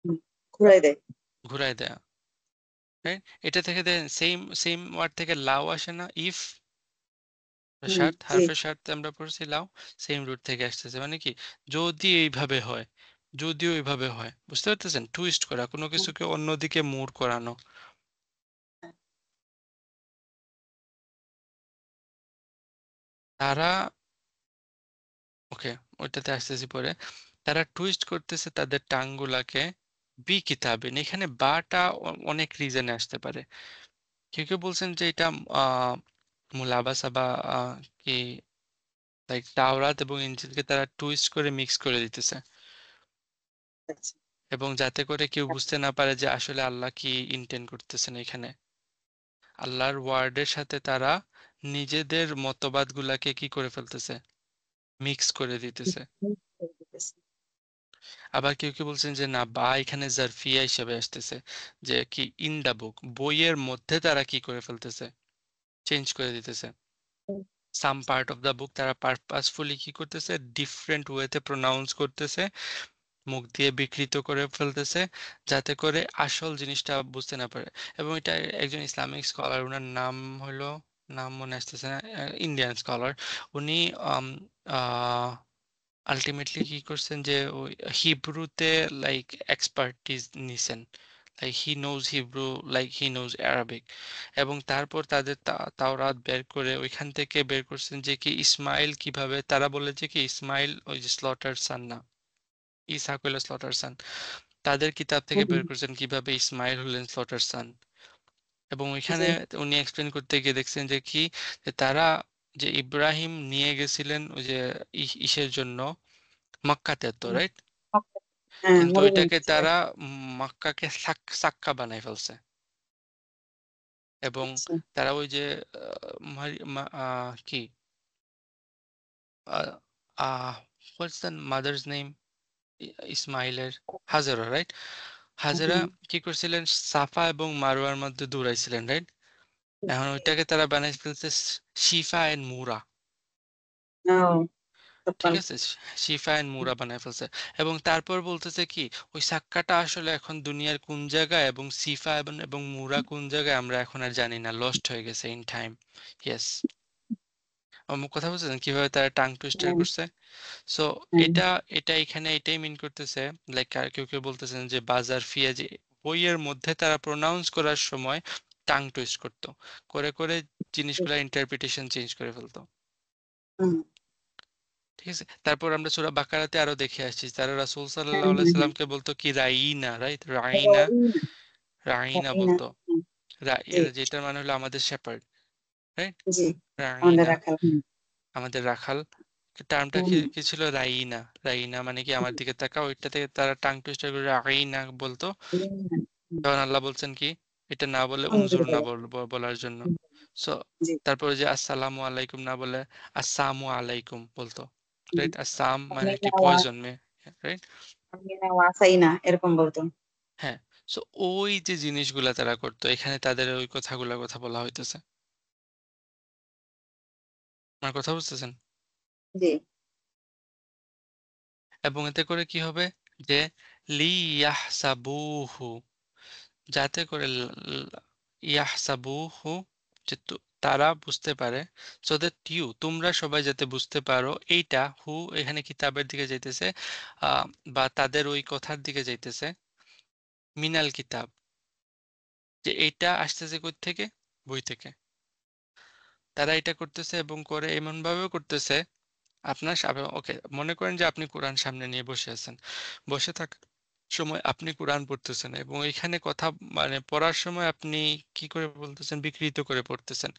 হুম, ঘুরাই দেয়। ঘুরায় দেয়া, রাইট? এটা থেকে দেখেন সেম সেম ওয়ার্ড থেকে লাও আসে না, ইফ হুম, শার্ট, জি, হারফে শার্ট আমরা পড়ছি লাও, সেম রুট থেকে আসতেছে, মানে কি যদি এইভাবে হয়, যদিও এইভাবে হয়, বুঝতে পারতেছেন? টুইস্ট করা, কোনো হ্যাঁ, কিছুকে অন্যদিকে মুভ করানো। হ্যাঁ, তারা, ওকে, ওইটাতে আসতেছি পরে। তারা টুইস্ট করতেছে তাদের টাঙ্গুলাকে বি কিতাবিন, এখানে বাটা অনেক রিজনে আসতে পারে। কেউ কেউ বলছেন যে এটা আহ মুলাবাসা বা কি, লাইক তাওরাত এবং ইনজিলকে তারা টুইস্ট করে মিক্স করে দিতেছে, আচ্ছা, এবং যাতে করে কেউ বুঝতে না পারে যে আসলে আল্লাহ কি ইন্টেন্ড করতেছেন এখানে। আল্লাহর ওয়ার্ডের সাথে তারা নিজেদের মতবাদগুলাকে কি করে ফেলতেছে, মিক্স করে দিতেছে। হুম, করে দিতেছে। আবার কেউ কেউ বলছেন যে না, বা এখানে জারফিয়া হিসেবে আসতেছে, যে কি ইন দা বুক, বইয়ের মধ্যে তারা কি করে ফেলতেছে, চেঞ্জ করে দিতেছে। হুম, সাম পার্ট অফ দা বুক তারা পারপাসফুলি কি করতেছে, ডিফারেন্ট ওয়েতে প্রোনাউন্স করতেছে, মুখ দিয়ে বিকৃত করে ফেলতেছে, যাতে করে আসল জিনিসটা বুঝতে না পারে। এবং এটা একজন ইসলামিক স্কলার, ওনার নাম হলো, নাম মনে আসতেছে না, ইন্ডিয়ান স্কলার, উনি আলটিমেটলি কি করছেন যে ওই হিব্রুতে লাইক এক্সপার্টিস নিছেন, like he knows Hebrew, like he knows Arabic, এবং তারপর তাদের তাওরাত বের করে ওইখান থেকে বের করছেন যে কি ইসমাইল কিভাবে, তারা বলে যে কি ইসমাইল ওই যে স্লটার সান না, ইসাক হইল স্লটার সান, তাদের কিতাব থেকে হুম, বের করছেন কিভাবে ইসমাইল হলেন স্লটার সান, এবং জি। ওইখানে উনি এক্সপ্লেন করতে গিয়ে দেখছেন যে কি, যে তারা, যে ইব্রাহিম নিয়ে গেছিলেন ওই যে ইসের জন্য মক্কাতে, তো হুম। রাইট, হ্যাঁ, কিন্তু ওইটাকে মরুভূমিতে ছিল। তারা মক্কাকে সাক্কা বানাই ফেলছে। এবং আচ্ছা। তারা ওই যে কি হোয়াটস দ্য মাদার্স নেম, ইসমাইলের, হাজেরা, রাইট, হাজেরা হুম। কি করছিলেন, সাফা এবং মারওয়ার মধ্যে দৌড়াইছিলেন, রাইট। এখন জি। ওইটাকে তারা বানাই ফেলছে শিফা এন্ড মুরা। ও, ঠিক তখন। আছে, শিফা এন্ড মুরা বানায় ফেলছে। এবং তারপর বলতেছে কি, ওই সাক্কাটা আসলে এখন দুনিয়ার কোন জায়গায় এবং সিফা এবং মুরা কোন জায়গায় আমরা এখন আর জানি না, লস্ট হয়ে গেছে ইন টাইম। ইয়েস, আমার কথা বুঝছেন কিভাবে তারা টাং টুইস্টার হ্যাঁ, করছে। সো হ্যাঁ, এটা এটা এখানে এটাই মিন করতেছে, লাইক আর কেউ কেউ বলতেছেন যে বাজার ফিয়া, যে বইয়ের মধ্যে তারা প্রোনাউন্স করার সময় টাং টুইস্ট করতো, করে করে জিনিসগুলো ইন্টারপ্রিটেশন চেঞ্জ করে ফেলতো। হুম, ঠিক আছে, তারপর আমরা সূরা বাকারাতে আরো দেখে আসছি, তারা রাসূল হ্যাঁ, সাল্লাল্লাহু আলাইহি হ্যাঁ, হ্যাঁ। সাল্লামকে বলতো কি রাইনা, রাইট, রাইনা, রহিনা, রাইনা রহিনা। বলতো। হুম, জি, যেটার মানে হলো আমাদের শেপার্ড, রাইট, জি। আমাদের রাইনা, রাখাল। হুম, আমাদের রাখাল। টার্মটা কি হুম, কি ছিল, রাইনা, রাইনা মানে কি আমার দিকে তাকাও, ওইটা থেকে তারা টাং টুইস্টার করে রাইনা বলতো। রহিনা। হুম, তখন আল্লাহ বলছেন কি, এটা না বলে সুন্দর উনজুর না করে। বলার জন্য। হুম, সো জি। তারপরে যে আসসালামু আলাইকুম না বলে আসসালামু আলাইকুম বলতো, হুম। রাইট, আসসাম মানে কি আমিনা পয়জন মে, রাইট। আমিনা ওয়াসাইনা এরকম বলতো। হ্যাঁ, সো ওই যে জিনিসগুলা তারা করতো, এখানে তাদের ওই কথাগুলোর কথা বলা হইতেছে। আমার কথা বুঝতেছেন? জি, এবং এতে করে কি হবে, যে লি ইয়াহসাবুহু, যাতে করে ইয়াহসাবুহু, যে তারা বুঝতে পারে, সো দ্যাট ইউ, তোমরা সবাই যাতে বুঝতে পারো, এইটা হু এখানে কিতাবের দিকে যাইতেছে, আহ, বা তাদের ওই কথার দিকে যাইতেছে, মিনাল কিতাব, যে এইটা আসতেছে কই থেকে, বই থেকে। তারা এটা করতেছে এবং করে এমন ভাবেও করতেছে, আপনার ওকে, মনে করেন যে আপনি কোরআন সামনে নিয়ে বসে আছেন, বসে থাকার সময় আপনি কোরআন পড়তেছেন এবং এখানে কথা, মানে পড়ার সময় আপনি কি করে বলতেছেন, বিকৃত করে পড়তেছেন,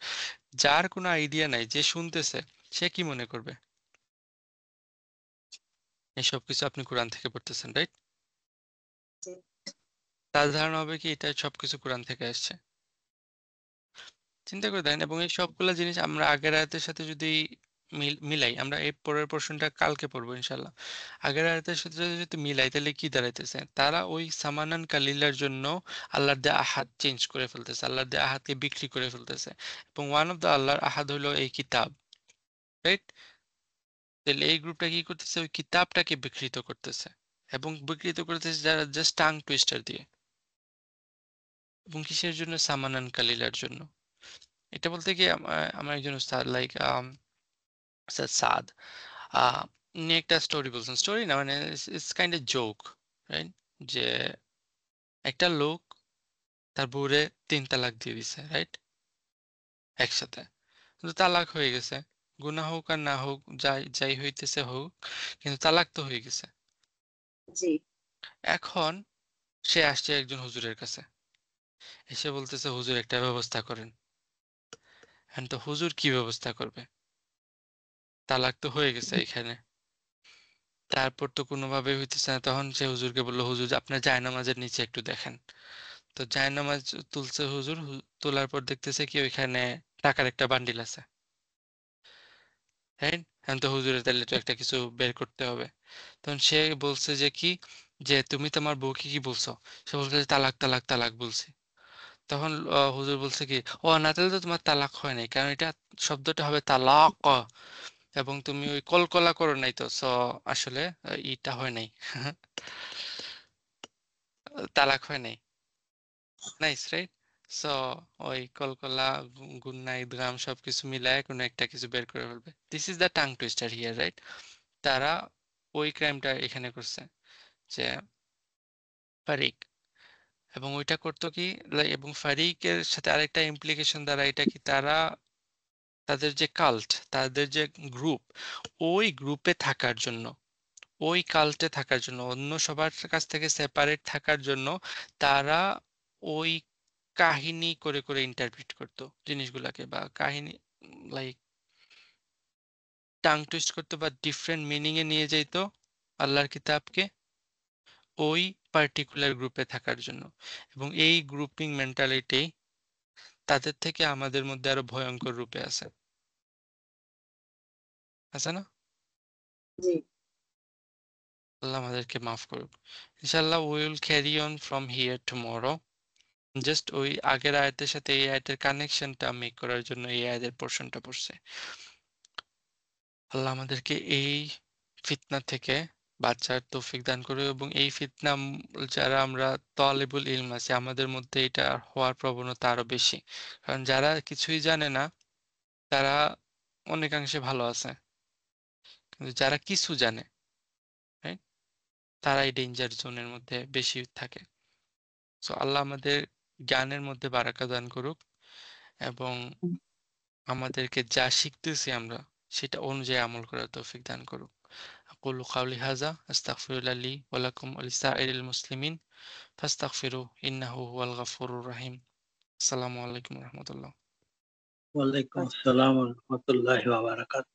যার কোনো আইডিয়া নাই, যে শুনতেছে সে কি মনে করবে, এসব কিছু আপনি কোরআন থেকে পড়তেছেন, রাইট। জি, তার ধারণা হবে কি এটা সবকিছু কোরআন থেকে আসছে। চিন্তা করে দেখেন, এবং এই সবগুলা জিনিস আমরা আগের আয়াতের সাথে যদি মিলাই, আমরা এই পরের পোর্শনটা কালকে পড়বো ইনশাল্লাহ। আগের আয়াতের সাথে যদি মিলাই তাহলে কি দাঁড়াইতেছে, তারা ওই সামানান কালিলার জন্য আল্লাহর দেয়া আহাদ চেঞ্জ করে ফেলতেছে, আল্লাহর দেয়া আহাদকে বিক্রি করে ফেলতেছে। এবং ওয়ান অফ দ্য আল্লাহর আহাদ হলো এই কিতাব, রাইট। তাহলে এই গ্রুপটা কি করতেছে, ওই কিতাবটাকে বিকৃত করতেছে, এবং বিকৃত করতেছে যারা জাস্ট টাং টুইস্টার দিয়ে। এবং কিসের জন্য, সামানান কালিলার জন্য। এটা বলতে কি আমার একজন উস্তাদ, লাইক স্যার সাদ, আহ, উনি একটা স্টোরি বলছেন, স্টোরি না মানে it's kind of joke, right, যে একটা লোক তার বউরে 3 তালাক দিয়ে দিছে, রাইট, একসাথে, কিন্তু তালাক হয়ে গেছে, গুনাহ হোক আর না হোক, যাই যাই হইতেছে হোক, কিন্তু তালাক তো হয়ে গেছে। জি, এখন সে আসছে একজন হুজুরের কাছে, এসে বলতেছে হুজুর একটা ব্যবস্থা করেন। এখন তো হুজুর কি ব্যবস্থা করবে, তালাক তো হয়ে গেছে এখানে, তারপর তো কোনোভাবে হইতেছে না। তখন সে হুজুরকে বললো, হুজুর আপনার জায়নামাজের নিচে একটু দেখেন। তো জায়নামাজ তুলছে হুজুর, তোলার পর দেখতেছে কি ওইখানে টাকার একটা বান্ডিল আছে, রাইট। এখন তো হুজুরের তাহলে তো একটা কিছু বের করতে হবে। তখন সে বলছে যে কি, যে তুমি তোমার বউকে কি বলছো, সে বলছে যে তালাক তালাক তালাক বলছি। তখন হুজুর বলছে কি, ও না, তাহলে তো তোমার তালাক হয় নাই, কারণ এটা শব্দটা হবে তালাক, এবং তুমি ওই কলকলা করো নাই, তো সো আসলে ইটা হয় নাই, তালাক হয় নাই। Nice, right. সো ওই কলকলা, গুন্না, ঈদগাম সবকিছু মিলায় কোনো একটা কিছু বের করে ফেলবে। This is the tongue twister here, right. তারা ওই ক্রাইমটা এখানে করছে, যে ফারিক, এবং ওইটা করতো কি, এবং ফারিকের সাথে আরেকটা ইমপ্লিকেশন দ্বারা এটা কি, তারা তাদের যে কাল্ট, তাদের যে গ্রুপ, ওই গ্রুপে থাকার জন্য, ওই কাল্টে থাকার জন্য, অন্য সবার কাছ থেকে সেপারেট থাকার জন্য, তারা ওই কাহিনী করে ইন্টারপ্রিট করত জিনিসগুলাকে, বা কাহিনী লাইক টাং টুইস্ট করতো বা ডিফারেন্ট মিনিং এ নিয়ে যাইতো আল্লাহর কিতাবকে ওই পার্টিকুলার গ্রুপে থাকার জন্য। এবং এই গ্রুপিং মেন্টালিটি তাদের থেকে আমাদের মধ্যে আরো ভয়ঙ্কর রূপে আছে। আছে না? জি, আল্লাহ আমাদেরকে মাফ করুক। ইনশাআল্লাহ we will carry on from here tomorrow. Just ওই আগের আয়াতের সাথে এই আয়াতের কানেকশনটা মেক করার জন্য এই আয়াতের পোরশনটা পড়ছে। আল্লাহ আমাদেরকে এই ফিতনা থেকে বাঁচার তৌফিক দান করুক, এবং এই ফিতনা যারা আমরা তালিবুল ইলম আছি আমাদের মধ্যে এটা হওয়ার প্রবণতা আরো বেশি। কারণ যারা কিছুই জানে না তারা অনেকাংশে ভালো আছে। কিন্তু যারা কিছু জানে, রাইট? তারাই ডেঞ্জার জোনের মধ্যে বেশি থাকে। সো আল্লাহ আমাদের জ্ঞানের মধ্যে বারাকা দান করুক, এবং আমাদেরকে যা শিখতেছি আমরা সেটা অনুযায়ী আমল করার তৌফিক দান করুক। আকুলু কাওলি হাযা আস্তাগফিরুল্লাহ লি ওয়া লাকুম ওয়া লিসাইরিল মুসলিমিন ফাস্তাগফিরু ইন্নাহু হুয়াল গফুরুর রহিম। আসসালামু আলাইকুম ওয়া রাহমাতুল্লাহ। ওয়ালাইকুম আচ্ছা। আসসালাম ওয়া রাহমাতুল্লাহি ওয়া বারাকাতুহু।